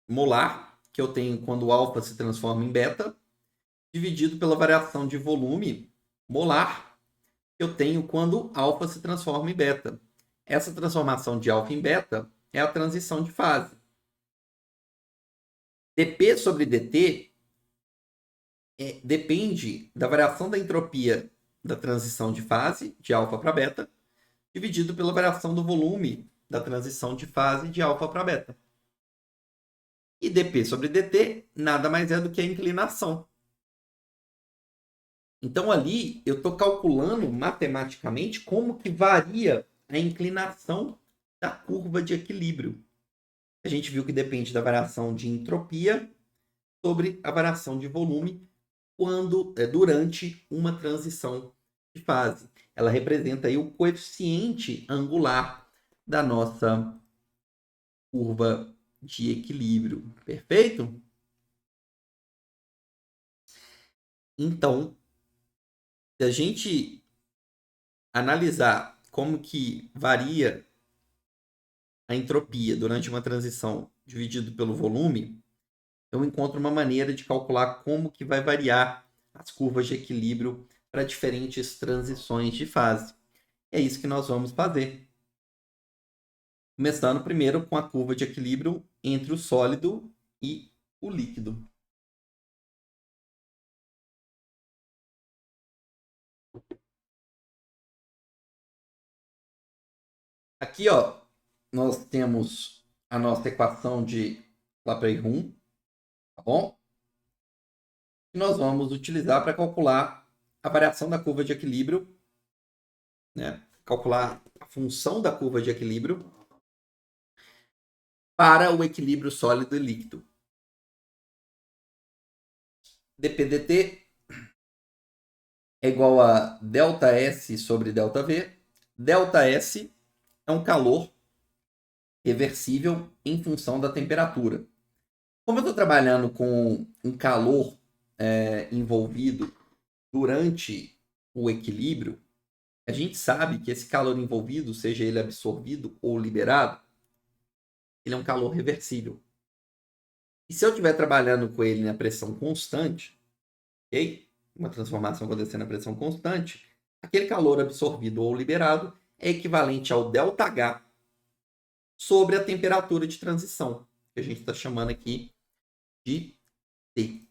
molar que eu tenho quando o alfa se transforma em beta, dividido pela variação de volume molar que eu tenho quando alfa se transforma em beta. essa transformação de alfa em beta é a transição de fase. dP sobre dt depende da variação da entropia da transição de fase, de alfa para beta, dividido pela variação do volume da transição de fase de alfa para beta. E dP sobre dt nada mais é do que a inclinação. Então, ali, eu estou calculando matematicamente como que varia a inclinação da curva de equilíbrio. A gente viu que depende da variação de entropia sobre a variação de volume durante uma transição de fase. Ela representa aí o coeficiente angular da nossa curva de equilíbrio. Perfeito? Então, se a gente analisar como que varia a entropia durante uma transição dividido pelo volume, eu encontro uma maneira de calcular como que vai variar as curvas de equilíbrio para diferentes transições de fase. É isso que nós vamos fazer. Começando primeiro com a curva de equilíbrio entre o sólido e o líquido. Aqui, ó, nós temos a nossa equação de Laplace-Runge, tá bom? Que nós vamos utilizar para calcular a variação da curva de equilíbrio, né? Calcular a função da curva de equilíbrio para o equilíbrio sólido e líquido. dP/dt é igual a ΔS sobre ΔV. ΔS é um calor reversível em função da temperatura. Como eu estou trabalhando com um calor envolvido durante o equilíbrio, a gente sabe que esse calor envolvido, seja ele absorvido ou liberado, ele é um calor reversível. E se eu estiver trabalhando com ele na pressão constante, ok? Uma transformação acontecendo na pressão constante, aquele calor absorvido ou liberado é equivalente ao ΔH sobre a temperatura de transição, que a gente está chamando aqui de T.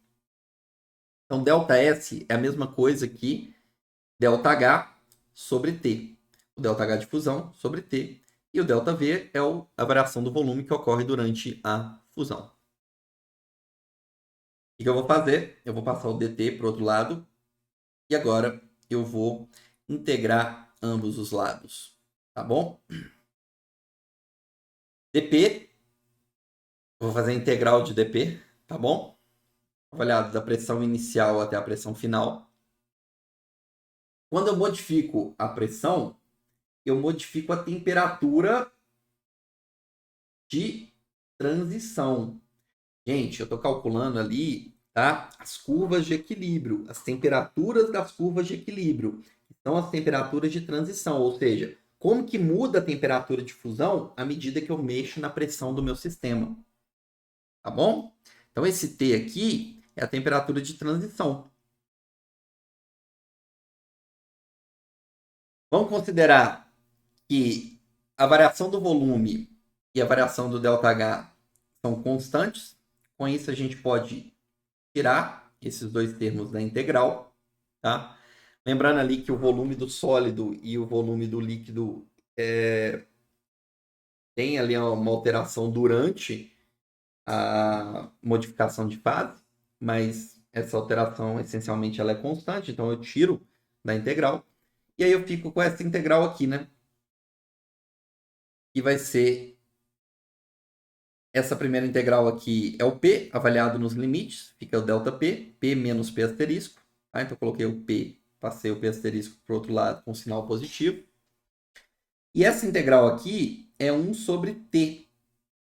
Então, ΔS é a mesma coisa que ΔH sobre T. O ΔH de fusão sobre T. E o ΔV é a variação do volume que ocorre durante a fusão. O que eu vou fazer? Eu vou passar o dt para o outro lado. E agora eu vou integrar ambos os lados. Tá bom? dP. Eu vou fazer a integral de dP. Tá bom? Avaliado da pressão inicial até a pressão final. Quando eu modifico a pressão, eu modifico a temperatura de transição. Gente, eu estou calculando ali, tá? As curvas de equilíbrio, as temperaturas das curvas de equilíbrio, que são as temperaturas de transição, ou seja, como que muda a temperatura de fusão à medida que eu mexo na pressão do meu sistema. Tá bom? Então, esse T aqui é a temperatura de transição. Vamos considerar que a variação do volume e a variação do ΔH são constantes. Com isso, a gente pode tirar esses dois termos da integral, tá? Lembrando ali que o volume do sólido e o volume do líquido tem ali uma alteração durante a modificação de fase, mas essa alteração essencialmente ela é constante, então eu tiro da integral. E aí eu fico com essa integral aqui, né? Que vai ser essa primeira integral aqui é o P, avaliado nos limites, fica o ΔP, P menos P asterisco. Tá? Então eu coloquei o P, passei o P asterisco para o outro lado com sinal positivo. E essa integral aqui é 1 sobre T.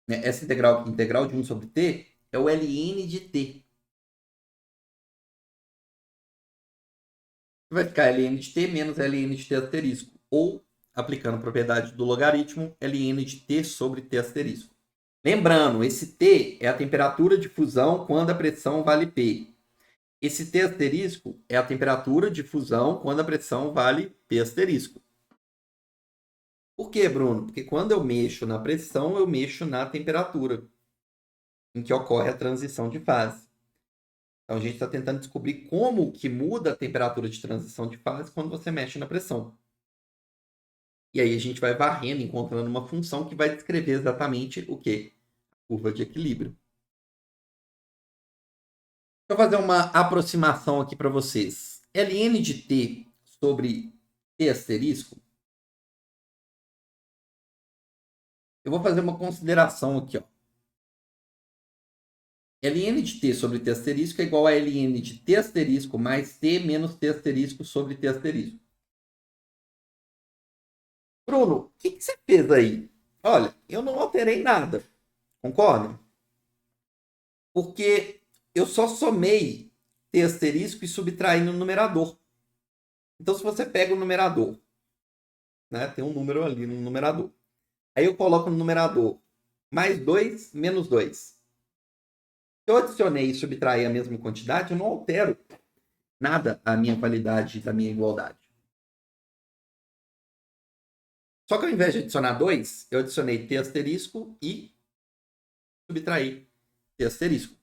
Né? Essa integral de 1 sobre T é o ln de T. Vai ficar ln de T menos ln de T asterisco. Ou, aplicando a propriedade do logaritmo, ln de T sobre T asterisco. Lembrando, esse T é a temperatura de fusão quando a pressão vale P. Esse T asterisco é a temperatura de fusão quando a pressão vale P asterisco. Por quê, Bruno? Porque quando eu mexo na pressão, eu mexo na temperatura em que ocorre a transição de fase. Então a gente está tentando descobrir como que muda a temperatura de transição de fase quando você mexe na pressão. E aí a gente vai varrendo, encontrando uma função que vai descrever exatamente o quê? Curva de equilíbrio. Deixa eu fazer uma aproximação aqui para vocês. Ln de t sobre t asterisco. Eu vou fazer uma consideração aqui, ó. Ln de t sobre t asterisco é igual a Ln de t asterisco mais t menos t asterisco sobre t asterisco. Bruno, o que você fez aí? Olha, eu não alterei nada. Concorda? Porque eu só somei t asterisco e subtraí no numerador. Então, se você pega o numerador, né, tem um número ali no numerador. Aí eu coloco no numerador mais 2 menos 2. Se eu adicionei e subtraí a mesma quantidade, eu não altero nada a minha qualidade da minha igualdade. Só que ao invés de adicionar 2, eu adicionei t asterisco e subtraí t asterisco.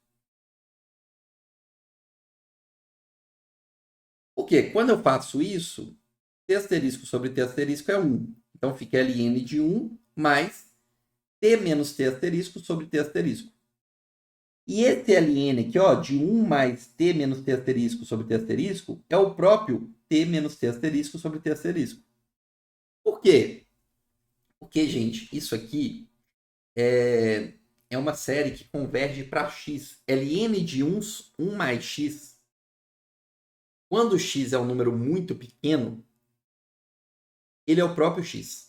Porque quando eu faço isso, t asterisco sobre t asterisco é 1. Então fica Ln de 1 mais t menos t asterisco sobre t asterisco. E esse Ln aqui, ó, de 1 mais t menos t asterisco sobre t asterisco, é o próprio t menos t asterisco sobre t asterisco. Por quê? Porque, gente, isso aqui é uma série que converge para x. Ln de 1 mais x, quando x é um número muito pequeno, ele é o próprio x.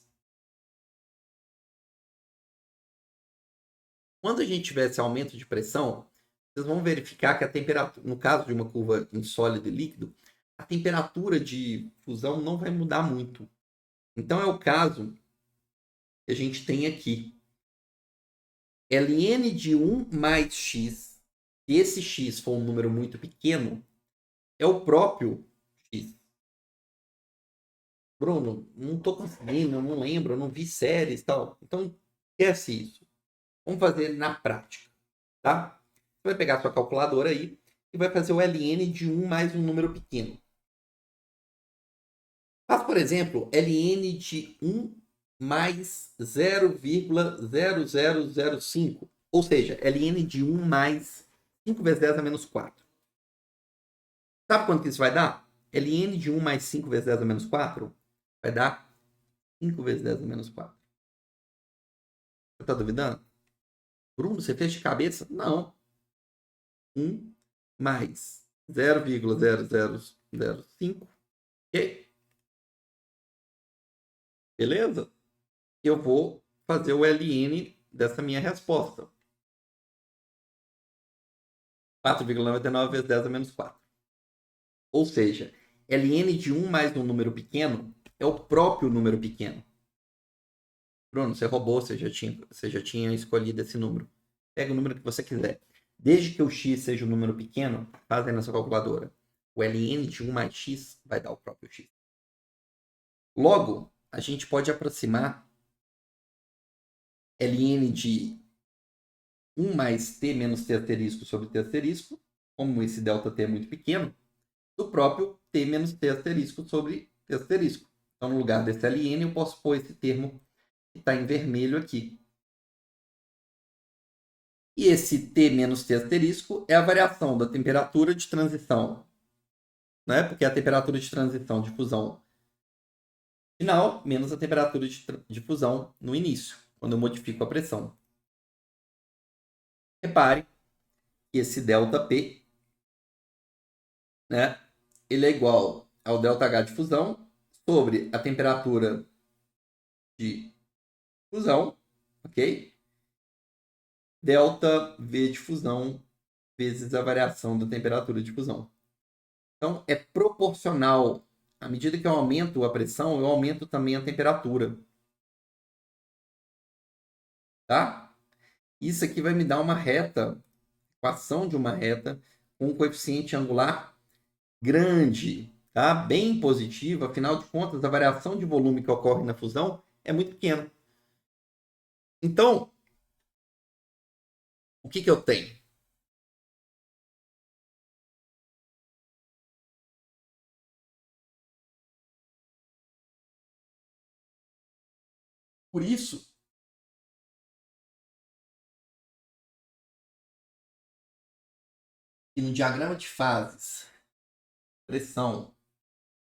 Quando a gente tiver esse aumento de pressão, vocês vão verificar que a temperatura, no caso de uma curva em sólido e líquido, a temperatura de fusão não vai mudar muito. Então é o caso que a gente tem aqui. Ln de 1 mais x, se esse x for um número muito pequeno, é o próprio x. Bruno, não estou conseguindo, eu não lembro, eu não vi séries e tal. Então, esquece isso. Vamos fazer na prática, tá? Você vai pegar a sua calculadora aí e vai fazer o Ln de 1 mais um número pequeno. Faz, por exemplo, Ln de 1 mais 0,0005. Ou seja, Ln de 1 mais 5 vezes 10 a menos 4. Sabe quanto que isso vai dar? Ln de 1 mais 5 vezes 10 a menos 4 vai dar 5 vezes 10 a menos 4. Você está duvidando? Bruno, você fez de cabeça? Não. 1 mais 0,0005. Ok? Beleza? Eu vou fazer o Ln dessa minha resposta. 4,99 vezes 10 a menos 4. Ou seja, Ln de 1 mais um número pequeno é o próprio número pequeno. Bruno, você roubou, você já tinha escolhido esse número. Pega o número que você quiser. Desde que o x seja um número pequeno, faz aí na sua calculadora. O Ln de 1 mais x vai dar o próprio x. Logo, a gente pode aproximar Ln de 1 mais t menos t asterisco sobre t asterisco, como esse ΔT é muito pequeno, do próprio t menos t asterisco sobre t asterisco. Então, no lugar desse Ln, eu posso pôr esse termo que está em vermelho aqui. E esse t menos t asterisco é a variação da temperatura de transição, né? Porque a temperatura de transição de fusão final menos a temperatura de fusão no início, quando eu modifico a pressão. Repare que esse ΔP, né, ele é igual ao ΔH de fusão sobre a temperatura de fusão, ok? ΔV de fusão vezes a variação da temperatura de fusão. Então, é proporcional. À medida que eu aumento a pressão, eu aumento também a temperatura. Tá? Isso aqui vai me dar uma reta, equação de uma reta, com um coeficiente angular grande, tá? Bem positiva. Afinal de contas, a variação de volume que ocorre na fusão é muito pequeno. Então, o que eu tenho? Por isso, que no diagrama de fases, pressão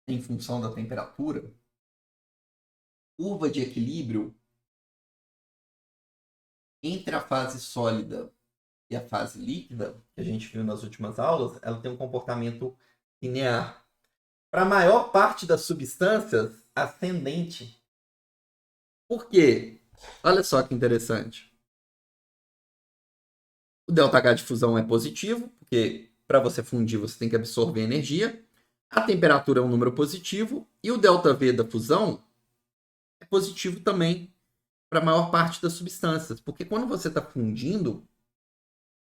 em função da temperatura, curva de equilíbrio entre a fase sólida e a fase líquida, que a gente viu nas últimas aulas, ela tem um comportamento linear. Para a maior parte das substâncias, ascendente. Por quê? Olha só que interessante. O ΔH de fusão é positivo, porque para você fundir você tem que absorver energia. A temperatura é um número positivo e o ΔV da fusão é positivo também para a maior parte das substâncias, porque quando você está fundindo,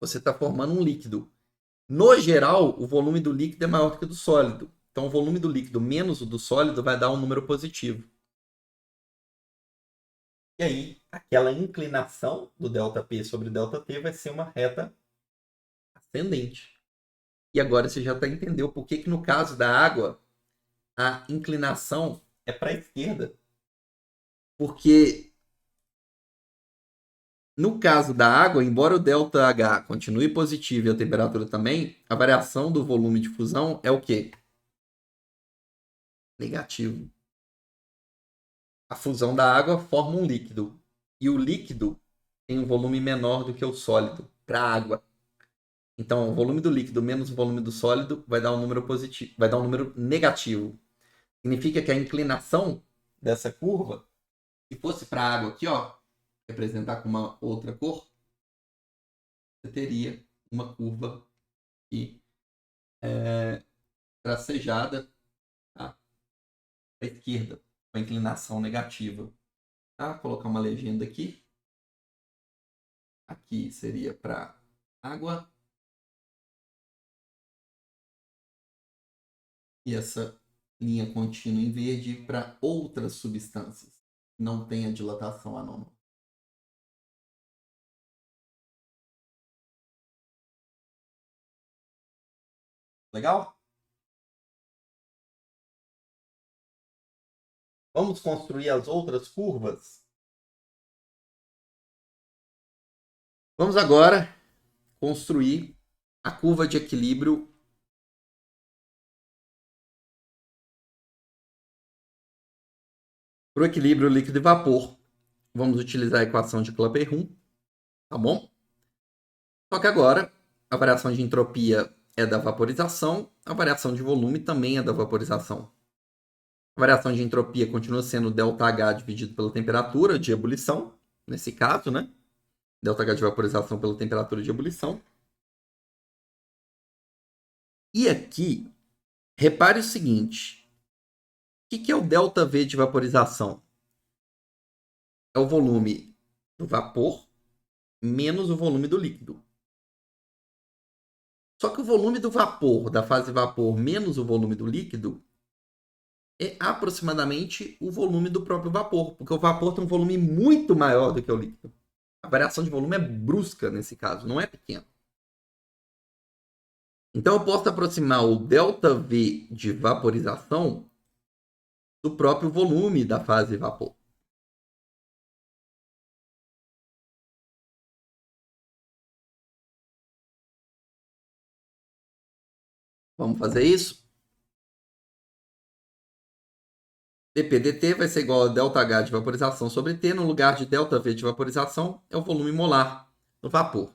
você está formando um líquido. No geral, o volume do líquido é maior do que o do sólido. Então, o volume do líquido menos o do sólido vai dar um número positivo. E aí, aquela inclinação do ΔP sobre ΔT vai ser uma reta ascendente. E agora você já está entendendo por que no caso da água, a inclinação é para a esquerda. Porque no caso da água, embora o ΔH continue positivo e a temperatura também, a variação do volume de fusão é o quê? Negativo. A fusão da água forma um líquido. E o líquido tem um volume menor do que o sólido para a água. Então, o volume do líquido menos o volume do sólido vai dar um número positivo, vai dar um número negativo. Significa que a inclinação dessa curva, se fosse para a água aqui, ó, representar com uma outra cor, você teria uma curva aqui tracejada, tá? À esquerda, com a inclinação negativa. Tá? Vou colocar uma legenda aqui. Aqui seria para água. E essa linha contínua em verde para outras substâncias. Não tem a dilatação anômala. Legal? Vamos construir as outras curvas? Vamos agora construir a curva de equilíbrio para o equilíbrio líquido e vapor. Vamos utilizar a equação de Clapeyron, tá bom? Só que agora a variação de entropia é da vaporização, a variação de volume também é da vaporização. A variação de entropia continua sendo ΔH dividido pela temperatura de ebulição, nesse caso, né? ΔH de vaporização pela temperatura de ebulição. E aqui, repare o seguinte: o que é o ΔV de vaporização? É o volume do vapor menos o volume do líquido. Só que o volume do vapor, da fase vapor, menos o volume do líquido, é aproximadamente o volume do próprio vapor, porque o vapor tem um volume muito maior do que o líquido. A variação de volume é brusca nesse caso, não é pequena. Então eu posso aproximar o ΔV de vaporização do próprio volume da fase vapor. Vamos fazer isso? dP/dt vai ser igual a ΔH de vaporização sobre T, no lugar de ΔV de vaporização, é o volume molar do vapor.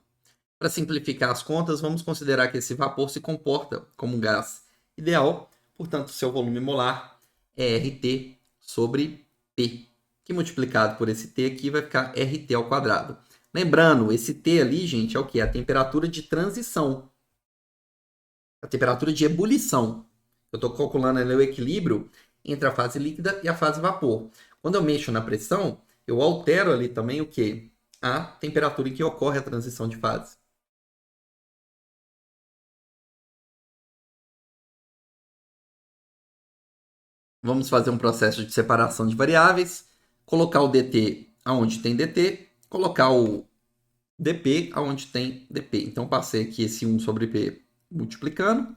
Para simplificar as contas, vamos considerar que esse vapor se comporta como um gás ideal, portanto, seu volume molar é RT sobre P, que multiplicado por esse T aqui vai ficar RT ao quadrado. Lembrando, esse T ali, gente, é o que? A temperatura de transição. A temperatura de ebulição. Eu estou calculando ali o equilíbrio entre a fase líquida e a fase vapor. Quando eu mexo na pressão, eu altero ali também o que? A temperatura em que ocorre a transição de fase. Vamos fazer um processo de separação de variáveis. colocar o dt aonde tem dt, colocar o dp aonde tem dp. Então, passei aqui esse 1 sobre p multiplicando.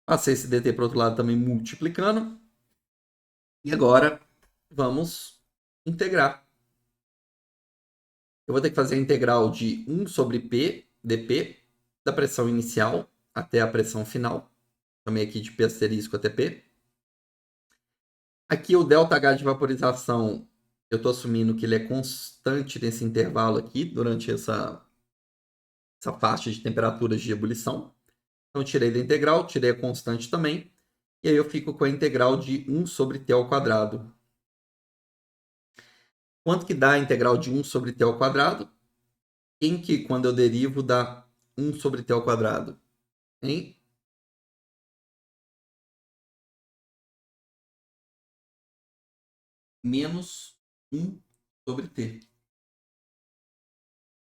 Passei esse dt para o outro lado também multiplicando. E agora, vamos integrar. Eu vou ter que fazer a integral de 1 sobre p dp, da pressão inicial até a pressão final. Chamei aqui de P asterisco até P. Aqui o ΔH de vaporização, eu estou assumindo que ele é constante nesse intervalo aqui, durante essa faixa de temperaturas de ebulição. Então, tirei da integral, tirei a constante também. E aí eu fico com a integral de 1 sobre T ao quadrado. Quanto que dá a integral de 1 sobre T ao quadrado? Em que, quando eu derivo, dá 1 sobre T ao quadrado? Hein? Menos 1 sobre T.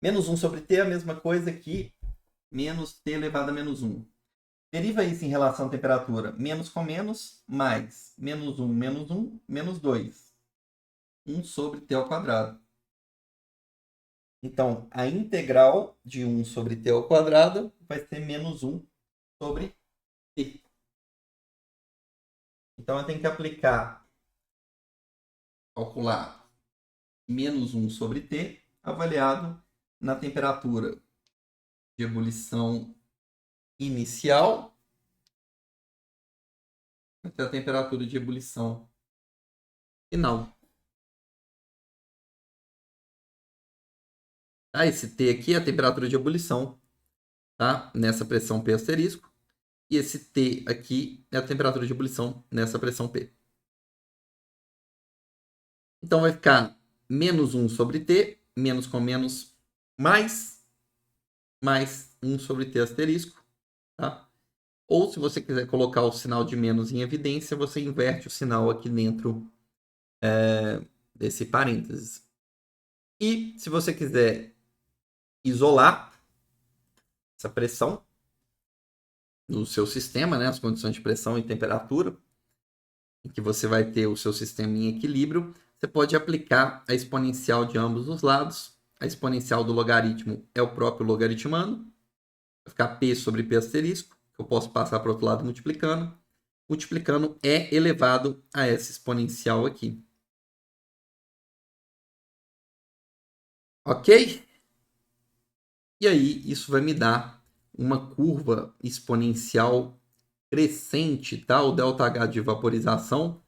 Menos 1 sobre T é a mesma coisa que menos T elevado a menos 1. Deriva isso em relação à temperatura. Menos com menos, mais menos 1, menos 2. 1 sobre T ao quadrado. Então, a integral de 1 sobre T ao quadrado vai ser menos 1 sobre T. Então, eu tenho que calcular menos 1 sobre T, avaliado na temperatura de ebulição inicial até a temperatura de ebulição final. Tá? Esse T aqui é a temperatura de ebulição, tá? Nessa pressão P asterisco. E esse T aqui é a temperatura de ebulição nessa pressão P. Então vai ficar menos 1 sobre T, menos com menos, mais 1 sobre T asterisco. Tá? Ou se você quiser colocar o sinal de menos em evidência, você inverte o sinal aqui dentro desse parênteses. E se você quiser isolar essa pressão no seu sistema, né, as condições de pressão e temperatura, em que você vai ter o seu sistema em equilíbrio, você pode aplicar a exponencial de ambos os lados. A exponencial do logaritmo é o próprio logaritmando. Vai ficar P sobre P asterisco, que eu posso passar para o outro lado multiplicando. Multiplicando é elevado a essa exponencial aqui. Ok? E aí, isso vai me dar uma curva exponencial crescente, tá? O ΔH de vaporização,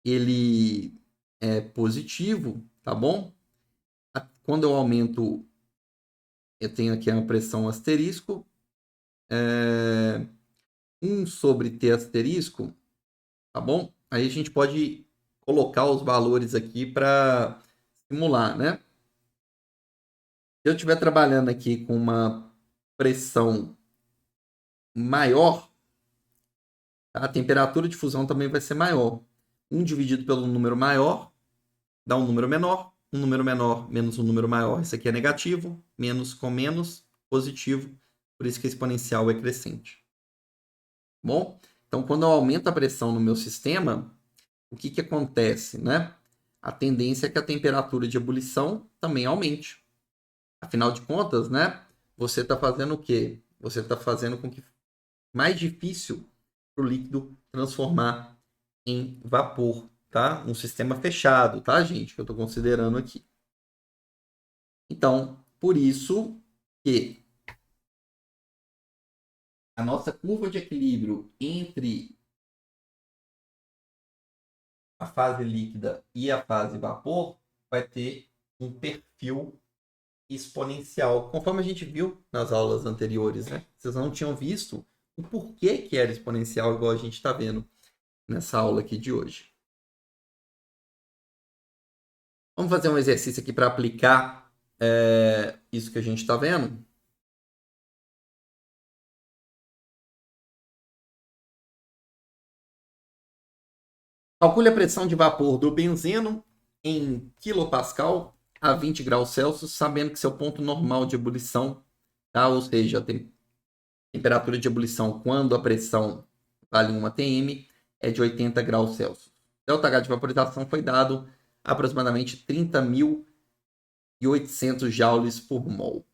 ele é positivo, tá bom? Quando eu aumento, eu tenho aqui a pressão asterisco, 1 sobre T asterisco, tá bom? Aí a gente pode colocar os valores aqui para simular, né? Se eu estiver trabalhando aqui com uma pressão maior, a temperatura de fusão também vai ser maior. 1 dividido pelo número maior dá um número menor. Um número menor menos um número maior, isso aqui é negativo. Menos com menos, positivo. Por isso que a exponencial é crescente. Bom, então quando eu aumento a pressão no meu sistema, o que acontece, né? A tendência é que a temperatura de ebulição também aumente. Afinal de contas, né? Você está fazendo o quê? Você está fazendo com que mais difícil para o líquido transformar em vapor, tá? Um sistema fechado, tá, gente? Que eu estou considerando aqui. Então, por isso que a nossa curva de equilíbrio entre a fase líquida e a fase vapor vai ter um perfil exponencial, conforme a gente viu nas aulas anteriores, né? Vocês não tinham visto o porquê que era exponencial, igual a gente está vendo nessa aula aqui de hoje. Vamos fazer um exercício aqui para aplicar isso que a gente está vendo. Calcule a pressão de vapor do benzeno em kilopascal a 20 graus Celsius, sabendo que seu ponto normal de ebulição, tá? Ou seja, a temperatura de ebulição quando a pressão vale 1 atm é de 80 graus Celsius. ΔH de vaporização foi dado aproximadamente 30.800 joules por mol.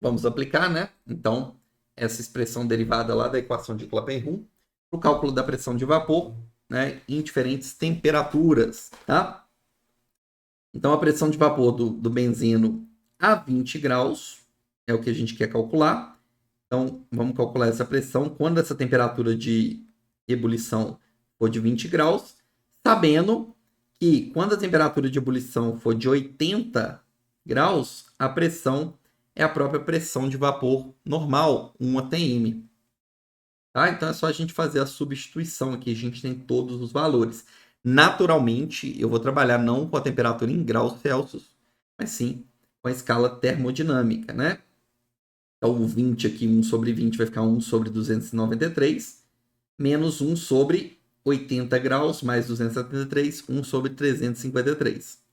Vamos aplicar, né? Então, essa expressão derivada lá da equação de Clapeyron para o cálculo da pressão de vapor, né, em diferentes temperaturas, tá? Então, a pressão de vapor do benzeno a 20 graus é o que a gente quer calcular. Então, vamos calcular essa pressão quando essa temperatura de ebulição for de 20 graus, sabendo que quando a temperatura de ebulição for de 80 graus, a pressão é a própria pressão de vapor normal, 1 atm. Tá? Então é só a gente fazer a substituição aqui, a gente tem todos os valores. Naturalmente, eu vou trabalhar não com a temperatura em graus Celsius, mas sim com a escala termodinâmica, né? Então, o 20 aqui, 1 sobre 20 vai ficar 1 sobre 293, menos 1 sobre 80 graus, mais 273, 1 sobre 353.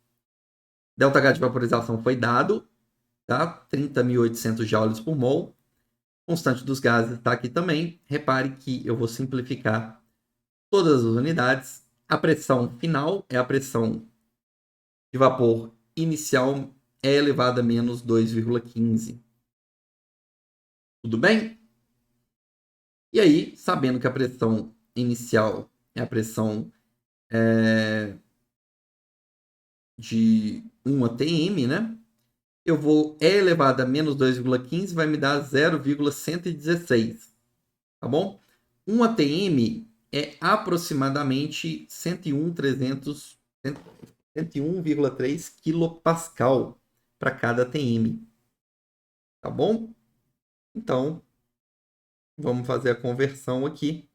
ΔH de vaporização foi dado, tá? 30.800 joules por mol. Constante dos gases está aqui também. Repare que eu vou simplificar todas as unidades. A pressão final é a pressão de vapor inicial é elevada a menos 2,15. Tudo bem? E aí, sabendo que a pressão inicial é a pressão de 1 atm, né? Eu vou E elevado a menos 2,15 vai me dar 0,116, tá bom? 1 atm é aproximadamente 101,3 kPa para cada atm, tá bom? Então, vamos fazer a conversão aqui.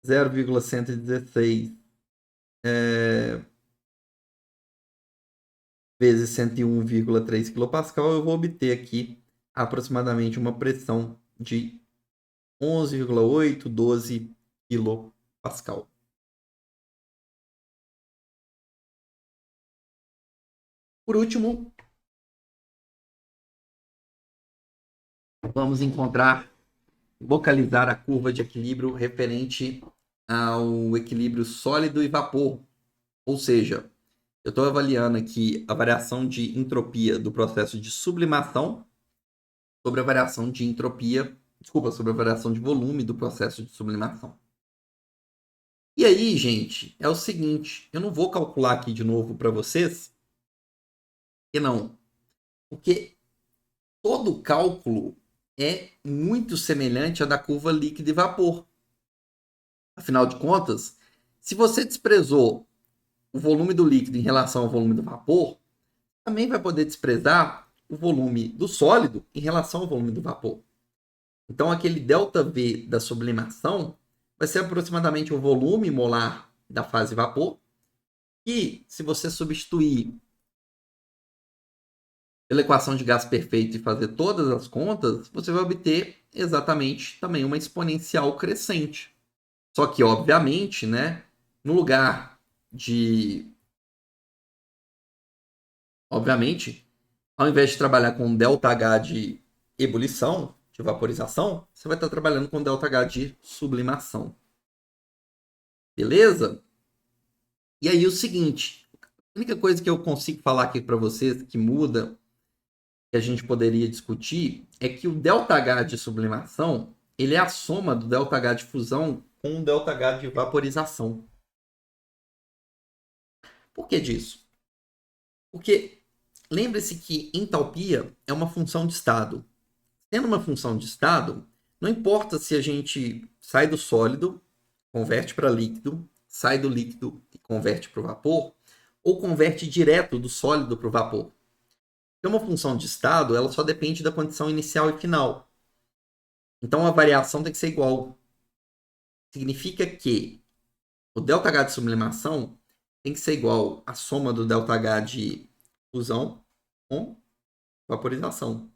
0,116 vezes 101,3 kPa, eu vou obter aqui aproximadamente uma pressão de 11,8, 12 kPa. Por último, vamos localizar a curva de equilíbrio referente ao equilíbrio sólido e vapor. Ou seja, eu estou avaliando aqui a variação de entropia do processo de sublimação sobre a variação de sobre a variação de volume do processo de sublimação. E aí, gente, é o seguinte, eu não vou calcular aqui de novo para vocês, porque todo cálculo é muito semelhante à da curva líquido e vapor. Afinal de contas, se você desprezou o volume do líquido em relação ao volume do vapor, também vai poder desprezar o volume do sólido em relação ao volume do vapor. Então, aquele ΔV da sublimação vai ser aproximadamente o volume molar da fase vapor. E se você substituir pela equação de gás perfeito e fazer todas as contas, você vai obter exatamente também uma exponencial crescente. Só que, obviamente, né, no lugar de... Obviamente, ao invés de trabalhar com ΔH de ebulição, de vaporização, você vai estar trabalhando com ΔH de sublimação. Beleza? E aí o seguinte, a única coisa que eu consigo falar aqui para vocês que muda, que a gente poderia discutir, é que o ΔH de sublimação, ele é a soma do ΔH de fusão com o ΔH de vaporização. Por que disso? Porque lembre-se que entalpia é uma função de estado. Sendo uma função de estado, não importa se a gente sai do sólido, converte para líquido, sai do líquido e converte para o vapor, ou converte direto do sólido para o vapor. Porque uma função de estado, ela só depende da condição inicial e final. Então a variação tem que ser igual. Significa que o ΔH de sublimação tem que ser igual à soma do ΔH de fusão com vaporização.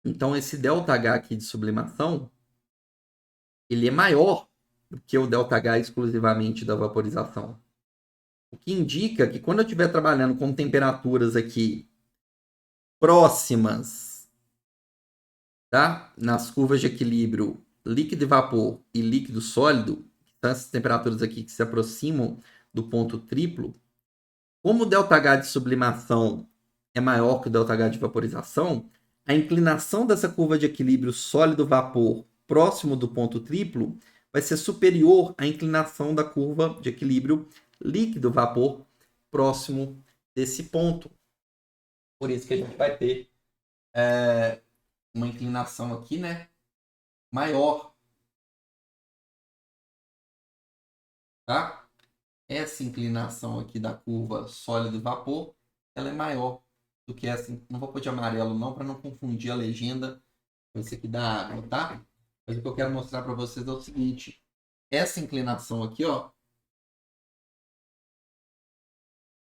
Então esse ΔH aqui de sublimação, ele é maior do que o ΔH exclusivamente da vaporização. O que indica que quando eu estiver trabalhando com temperaturas aqui próximas, tá? Nas curvas de equilíbrio líquido e vapor e líquido sólido, que são essas temperaturas aqui que se aproximam do ponto triplo, como o ΔH de sublimação é maior que o ΔH de vaporização, a inclinação dessa curva de equilíbrio sólido-vapor próximo do ponto triplo vai ser superior à inclinação da curva de equilíbrio líquido-vapor próximo desse ponto. Por isso que a gente vai ter uma inclinação aqui, né, maior, tá? Essa inclinação aqui da curva sólido-vapor, ela é maior do que essa. Não vou pôr de amarelo não, para não confundir a legenda com esse aqui da água, tá? Mas o que eu quero mostrar para vocês é o seguinte. Essa inclinação aqui, ó,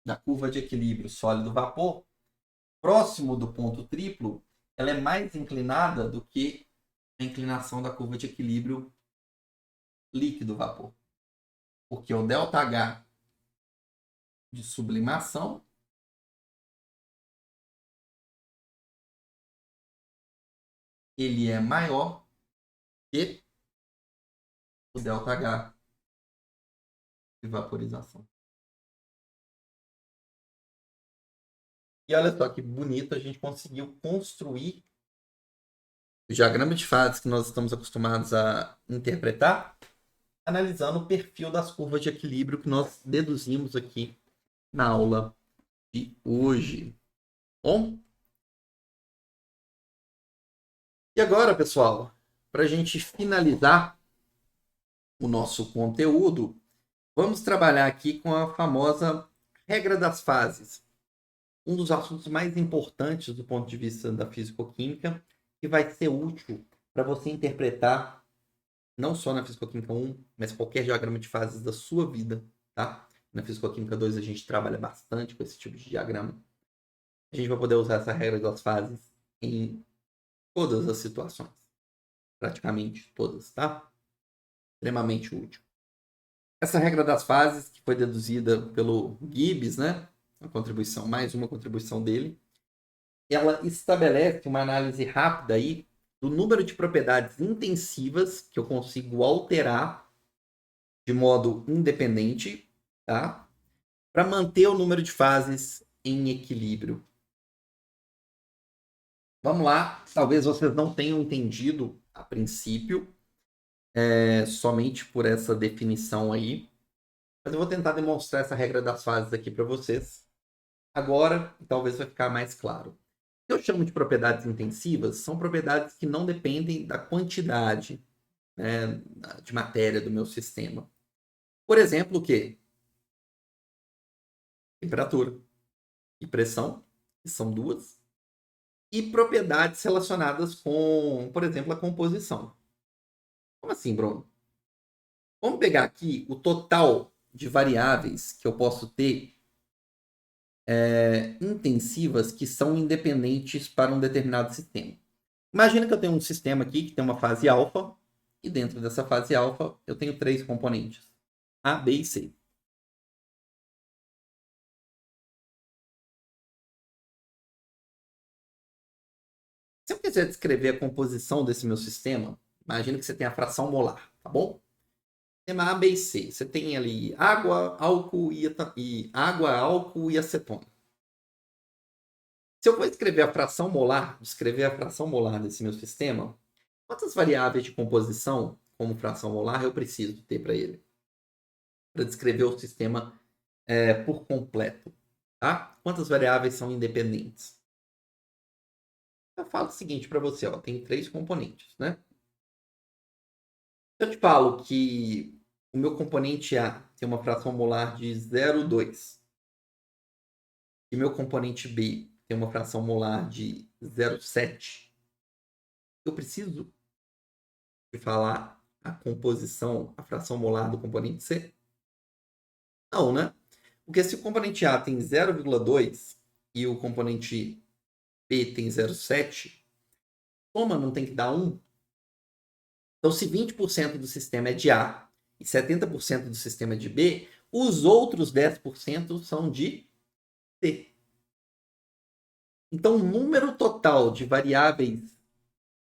da curva de equilíbrio sólido-vapor, próximo do ponto triplo, ela é mais inclinada do que a inclinação da curva de equilíbrio líquido-vapor. Porque o ΔH de sublimação ele é maior que o ΔH de vaporização. E olha só que bonito, a gente conseguiu construir o diagrama de fases que nós estamos acostumados a interpretar, analisando o perfil das curvas de equilíbrio que nós deduzimos aqui na aula de hoje. Bom? E agora, pessoal, para a gente finalizar o nosso conteúdo, vamos trabalhar aqui com a famosa regra das fases. Um dos assuntos mais importantes do ponto de vista da fisicoquímica, que vai ser útil para você interpretar não só na Fisicoquímica 1, mas qualquer diagrama de fases da sua vida, tá? Na Fisicoquímica 2 a gente trabalha bastante com esse tipo de diagrama. A gente vai poder usar essa regra das fases em todas as situações. Praticamente todas, tá? Extremamente útil. Essa regra das fases, que foi deduzida pelo Gibbs, né? Mais uma contribuição dele. Ela estabelece uma análise rápida aí do número de propriedades intensivas que eu consigo alterar de modo independente, tá? Para manter o número de fases em equilíbrio. Vamos lá, talvez vocês não tenham entendido a princípio, somente por essa definição aí, mas eu vou tentar demonstrar essa regra das fases aqui para vocês. Agora, talvez vai ficar mais claro. O que eu chamo de propriedades intensivas são propriedades que não dependem da quantidade, né, de matéria do meu sistema. Por exemplo, o quê? Temperatura e pressão, que são duas, e propriedades relacionadas com, por exemplo, a composição. Como assim, Bruno? Vamos pegar aqui o total de variáveis que eu posso ter intensivas que são independentes para um determinado sistema. Imagina que eu tenho um sistema aqui que tem uma fase alfa, e dentro dessa fase alfa eu tenho três componentes, A, B e C. Se eu quiser descrever a composição desse meu sistema, imagina que você tem a fração molar, tá bom? Sistema A, B e C. Você tem ali água, álcool e acetona. Se eu for descrever a fração molar desse meu sistema, quantas variáveis de composição, como fração molar, eu preciso ter para ele? Para descrever o sistema por completo. Tá? Quantas variáveis são independentes? Eu falo o seguinte para você, ó, tem três componentes, né? Eu te falo que o meu componente A tem uma fração molar de 0,2 e meu componente B tem uma fração molar de 0,7. Eu preciso de falar a composição, a fração molar do componente C? Não, né? Porque se o componente A tem 0,2 e o componente B tem 0,7, soma não tem que dar 1? Então, se 20% do sistema é de A e 70% do sistema é de B, os outros 10% são de C. Então, o número total de variáveis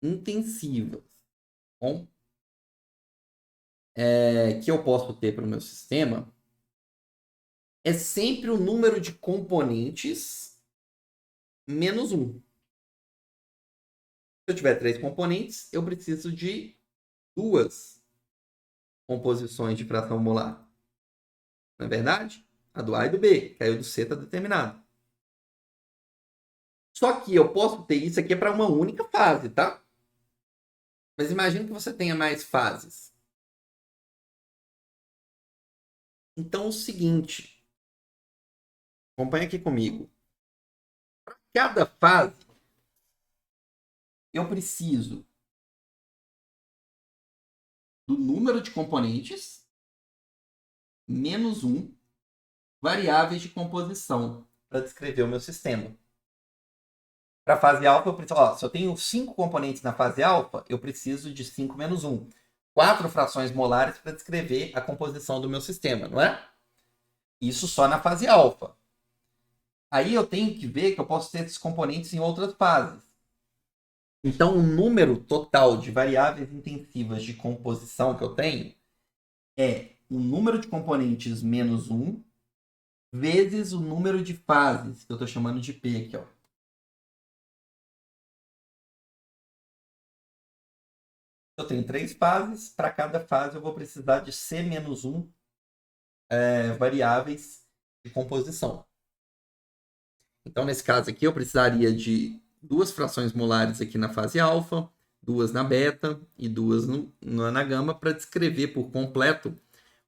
intensivas, bom, que eu posso ter para o meu sistema é sempre o número de componentes menos 1. Se eu tiver 3 componentes, eu preciso de 2 composições de fração molar. Não é verdade? A do A e do B, que aí o do C está determinado. Só que eu posso ter isso aqui para uma única fase, tá? Mas imagine que você tenha mais fases. Então, é o seguinte. Acompanha aqui comigo. Para cada fase, eu preciso do número de componentes menos 1 variáveis de composição para descrever o meu sistema. Para a fase alfa, eu preciso, se eu tenho 5 componentes na fase alfa, eu preciso de 5 menos 1. 4 frações molares para descrever a composição do meu sistema, não é? Isso só na fase alfa. Aí eu tenho que ver que eu posso ter esses componentes em outras fases. Então, o número total de variáveis intensivas de composição que eu tenho é o número de componentes menos 1 vezes o número de fases, que eu estou chamando de P aqui, ó. Eu tenho 3 fases, para cada fase eu vou precisar de C menos 1 variáveis de composição. Então, nesse caso aqui, eu precisaria de 2 frações molares aqui na fase alfa, 2 na beta e 2 na gama para descrever por completo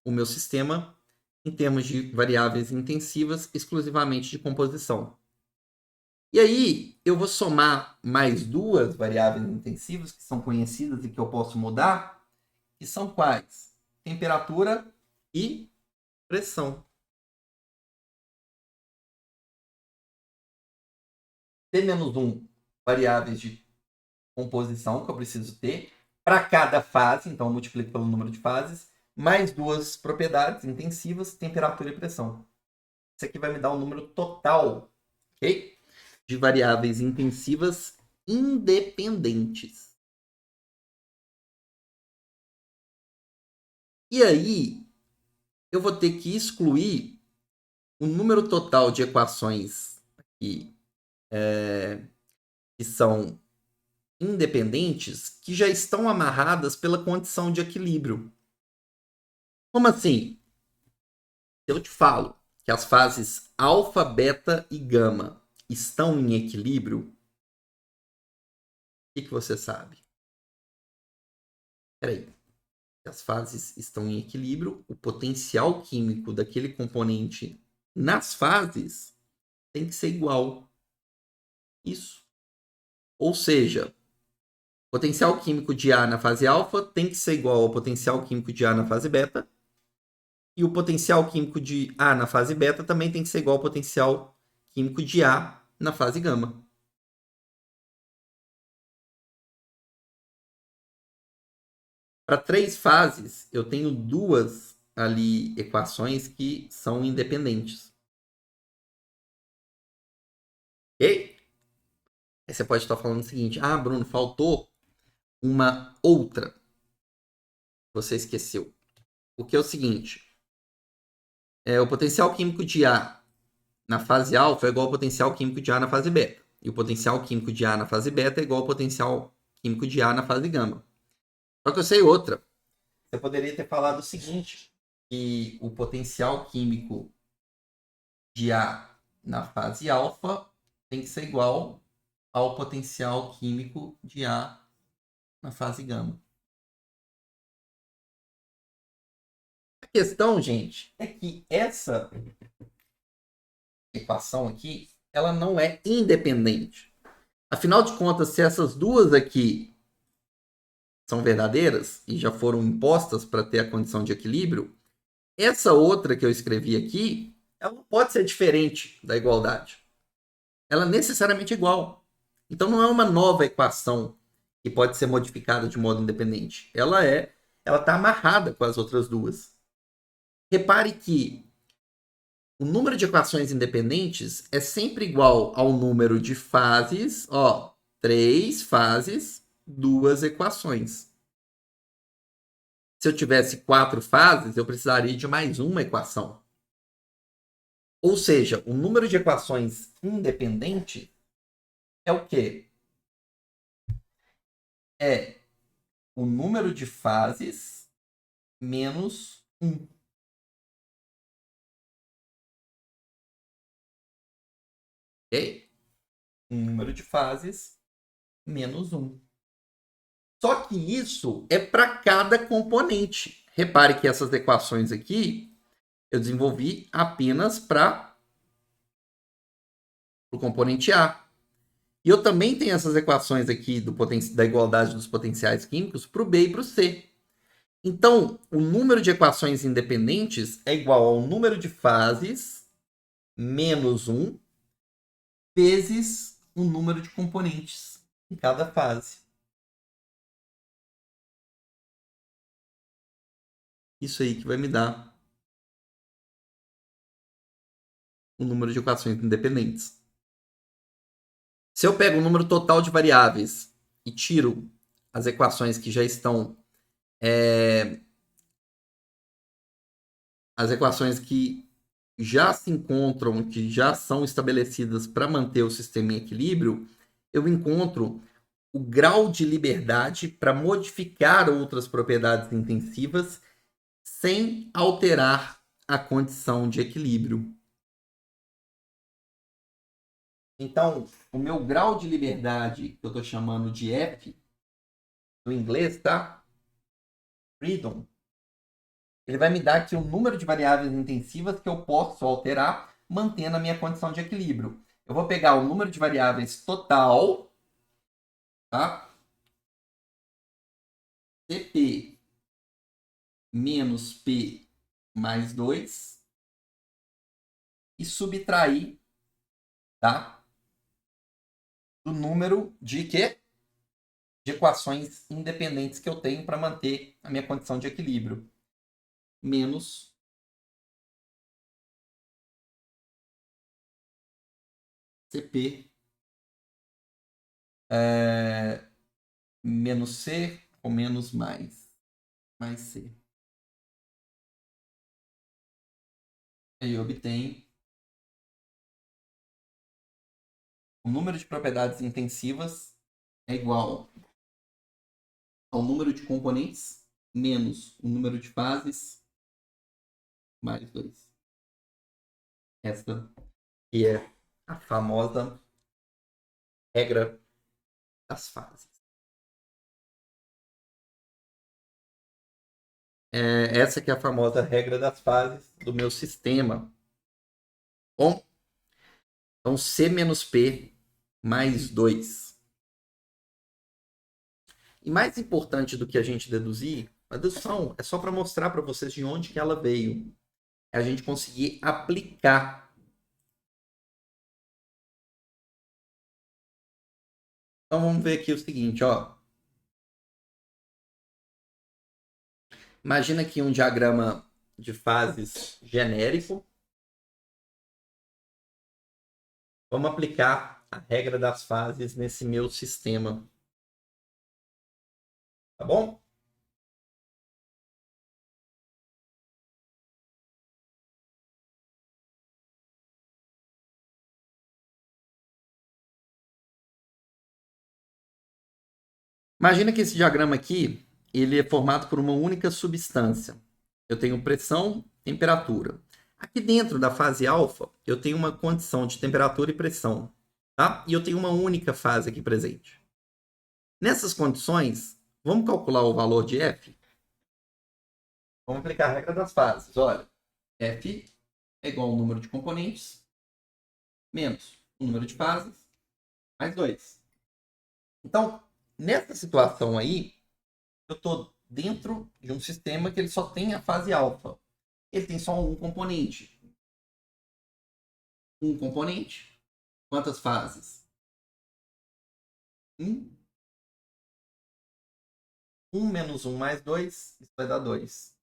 o meu sistema em termos de variáveis intensivas exclusivamente de composição. E aí, eu vou somar mais 2 variáveis intensivas que são conhecidas e que eu posso mudar, que são quais? Temperatura e pressão. T-1 variáveis de composição que eu preciso ter para cada fase, então eu multiplico pelo número de fases, mais 2 propriedades intensivas, temperatura e pressão. Isso aqui vai me dar um número total, ok? De variáveis intensivas independentes. E aí, eu vou ter que excluir o número total de equações aqui, que são independentes, que já estão amarradas pela condição de equilíbrio. Como assim? Eu te falo que as fases alfa, beta e gama estão em equilíbrio, o que você sabe? Peraí. As fases estão em equilíbrio, o potencial químico daquele componente nas fases tem que ser igual. Isso. Ou seja, o potencial químico de A na fase alfa tem que ser igual ao potencial químico de A na fase beta. E o potencial químico de A na fase beta também tem que ser igual ao potencial químico de A na fase gama. Para 3 fases, eu tenho 2 ali equações que são independentes. Ok? Aí você pode estar falando o seguinte: ah, Bruno, faltou uma outra. Você esqueceu. O que é o seguinte: o potencial químico de A na fase alfa é igual ao potencial químico de A na fase beta. E o potencial químico de A na fase beta é igual ao potencial químico de A na fase gama. Só que eu sei outra. Você poderia ter falado o seguinte: que o potencial químico de A na fase alfa tem que ser igual ao potencial químico de A na fase gama. A questão, gente, é que essa equação aqui, ela não é independente. Afinal de contas, se essas duas aqui são verdadeiras e já foram impostas para ter a condição de equilíbrio, essa outra que eu escrevi aqui, ela não pode ser diferente da igualdade. Ela é necessariamente igual. Então não é uma nova equação que pode ser modificada de modo independente. Ela está amarrada com as outras duas. Repare que o número de equações independentes é sempre igual ao número de fases, 3 fases, 2 equações. Se eu tivesse 4 fases, eu precisaria de mais uma equação. Ou seja, o número de equações independente é o quê? É o número de fases menos 1. Ok? Um número de fases menos 1. Só que isso é para cada componente. Repare que essas equações aqui eu desenvolvi apenas para o componente A. E eu também tenho essas equações aqui da igualdade dos potenciais químicos para o B e para o C. Então, o número de equações independentes é igual ao número de fases menos 1 vezes o número de componentes em cada fase. Isso aí que vai me dar o número de equações independentes. Se eu pego o número total de variáveis e tiro as equações que já estão... as equações que já se encontram, que já são estabelecidas para manter o sistema em equilíbrio, eu encontro o grau de liberdade para modificar outras propriedades intensivas sem alterar a condição de equilíbrio. Então, o meu grau de liberdade, que eu estou chamando de F, no inglês, tá? Freedom. Ele vai me dar aqui o número de variáveis intensivas que eu posso alterar, mantendo a minha condição de equilíbrio. Eu vou pegar o número de variáveis total, tá? CP menos P mais 2 e subtrair, tá? Do número de quê? De equações independentes que eu tenho para manter a minha condição de equilíbrio. Menos CP menos C ou menos mais C. Aí eu obtenho o número de propriedades intensivas é igual ao número de componentes menos o número de fases mais 2. Essa que é a famosa regra das fases. Essa que é a famosa regra das fases do meu sistema. Bom, então C menos P mais 2. E mais importante do que a gente deduzir, a dedução é só para mostrar para vocês de onde que ela veio. É a gente conseguir aplicar. Então vamos ver aqui o seguinte, ó. Imagina aqui um diagrama de fases genérico. Vamos aplicar a regra das fases nesse meu sistema. Tá bom? Imagina que esse diagrama aqui, ele é formado por uma única substância. Eu tenho pressão, temperatura. Aqui dentro da fase alfa, eu tenho uma condição de temperatura e pressão, tá? E eu tenho uma única fase aqui presente. Nessas condições, vamos calcular o valor de F? Vamos aplicar a regra das fases. Olha, F é igual ao número de componentes menos o número de fases mais 2. Então, nessa situação aí, eu estou dentro de um sistema que ele só tem a fase alfa. Ele tem só um componente. Um componente. Quantas fases? 1. 1 menos 1 mais 2, isso vai dar 2.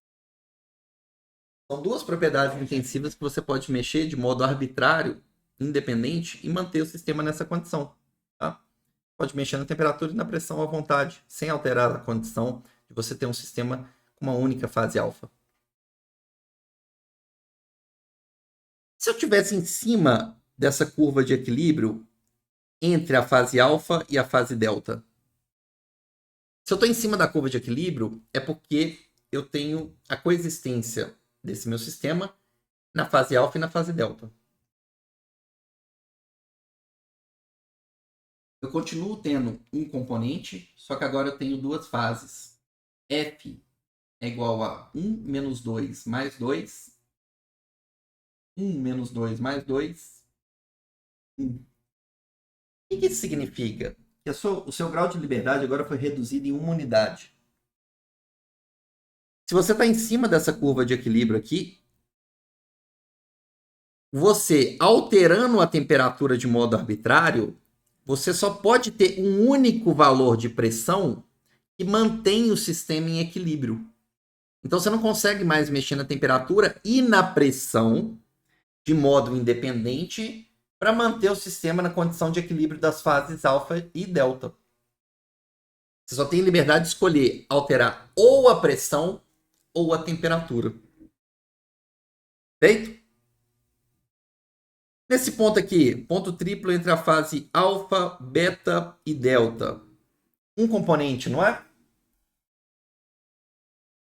São duas propriedades intensivas que você pode mexer de modo arbitrário, independente, e manter o sistema nessa condição. Tá? Pode mexer na temperatura e na pressão à vontade, sem alterar a condição de você ter um sistema com uma única fase alfa? Se eu estivesse em cima dessa curva de equilíbrio entre a fase alfa e a fase delta, se eu estou em cima da curva de equilíbrio, é porque eu tenho a coexistência desse meu sistema na fase alfa e na fase delta. Eu continuo tendo um componente, só que agora eu tenho duas fases. F é igual a 1 menos 2 mais 2. 1 menos 2 mais 2. 1. O que isso significa? Que o seu grau de liberdade agora foi reduzido em uma unidade. Se você está em cima dessa curva de equilíbrio aqui, você alterando a temperatura de modo arbitrário, você só pode ter um único valor de pressão que mantém o sistema em equilíbrio. Então você não consegue mais mexer na temperatura e na pressão de modo independente para manter o sistema na condição de equilíbrio das fases alfa e delta. Você só tem liberdade de escolher alterar ou a pressão ou a temperatura. Feito? Nesse ponto aqui, ponto triplo entre a fase alfa, beta e delta. Um componente, não é?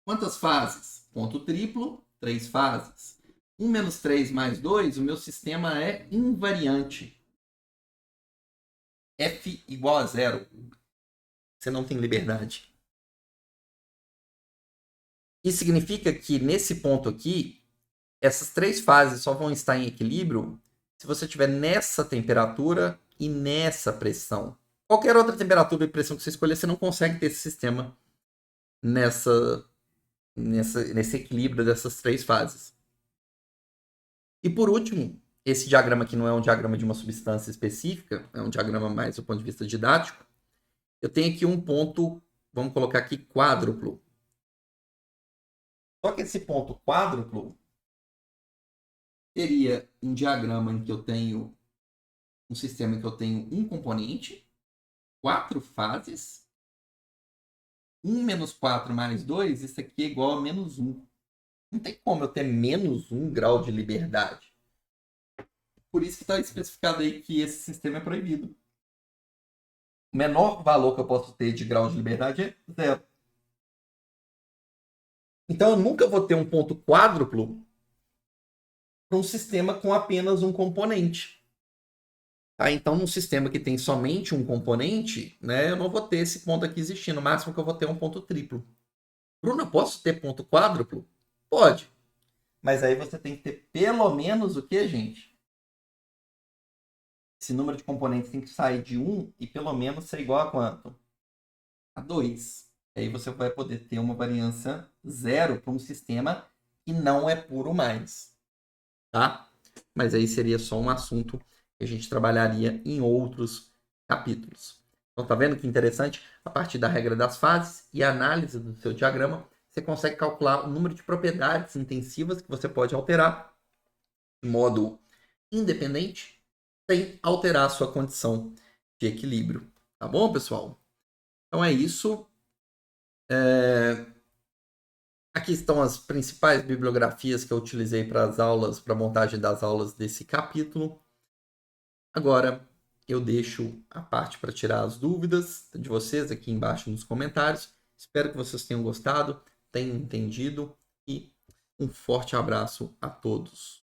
Quantas fases? Ponto triplo, 3 fases. 1 menos 3 mais 2, o meu sistema é invariante. F igual a 0. Você não tem liberdade. Isso significa que nesse ponto aqui, essas 3 fases só vão estar em equilíbrio se você tiver nessa temperatura e nessa pressão. Qualquer outra temperatura e pressão que você escolher, você não consegue ter esse sistema nesse equilíbrio dessas 3 fases. E por último, esse diagrama aqui não é um diagrama de uma substância específica, é um diagrama mais do ponto de vista didático. Eu tenho aqui um ponto, vamos colocar aqui quádruplo. Só que esse ponto quádruplo seria um diagrama em que eu tenho um sistema em que eu tenho um componente, 4 fases, 1 menos 4 mais 2, isso aqui é igual a menos 1. Não tem como eu ter menos 1 grau de liberdade. Por isso que está especificado aí que esse sistema é proibido. O menor valor que eu posso ter de grau de liberdade é 0. Então eu nunca vou ter um ponto quádruplo para um sistema com apenas um componente. Tá? Então, num sistema que tem somente um componente, né, eu não vou ter esse ponto aqui existindo. O máximo que eu vou ter é um ponto triplo. Bruno, eu posso ter ponto quádruplo? Pode. Mas aí você tem que ter pelo menos o que, gente? Esse número de componentes tem que sair de 1 e pelo menos ser igual a quanto? A 2. Aí você vai poder ter uma variância 0 para um sistema que não é puro mais. Tá? Mas aí seria só um assunto que a gente trabalharia em outros capítulos. Então, tá vendo que interessante? A partir da regra das fases e a análise do seu diagrama, você consegue calcular o número de propriedades intensivas que você pode alterar de modo independente, sem alterar a sua condição de equilíbrio. Tá bom, pessoal? Então é isso. Aqui estão as principais bibliografias que eu utilizei para as aulas, para a montagem das aulas desse capítulo. Agora eu deixo a parte para tirar as dúvidas de vocês aqui embaixo nos comentários. Espero que vocês tenham gostado, tenham entendido e um forte abraço a todos.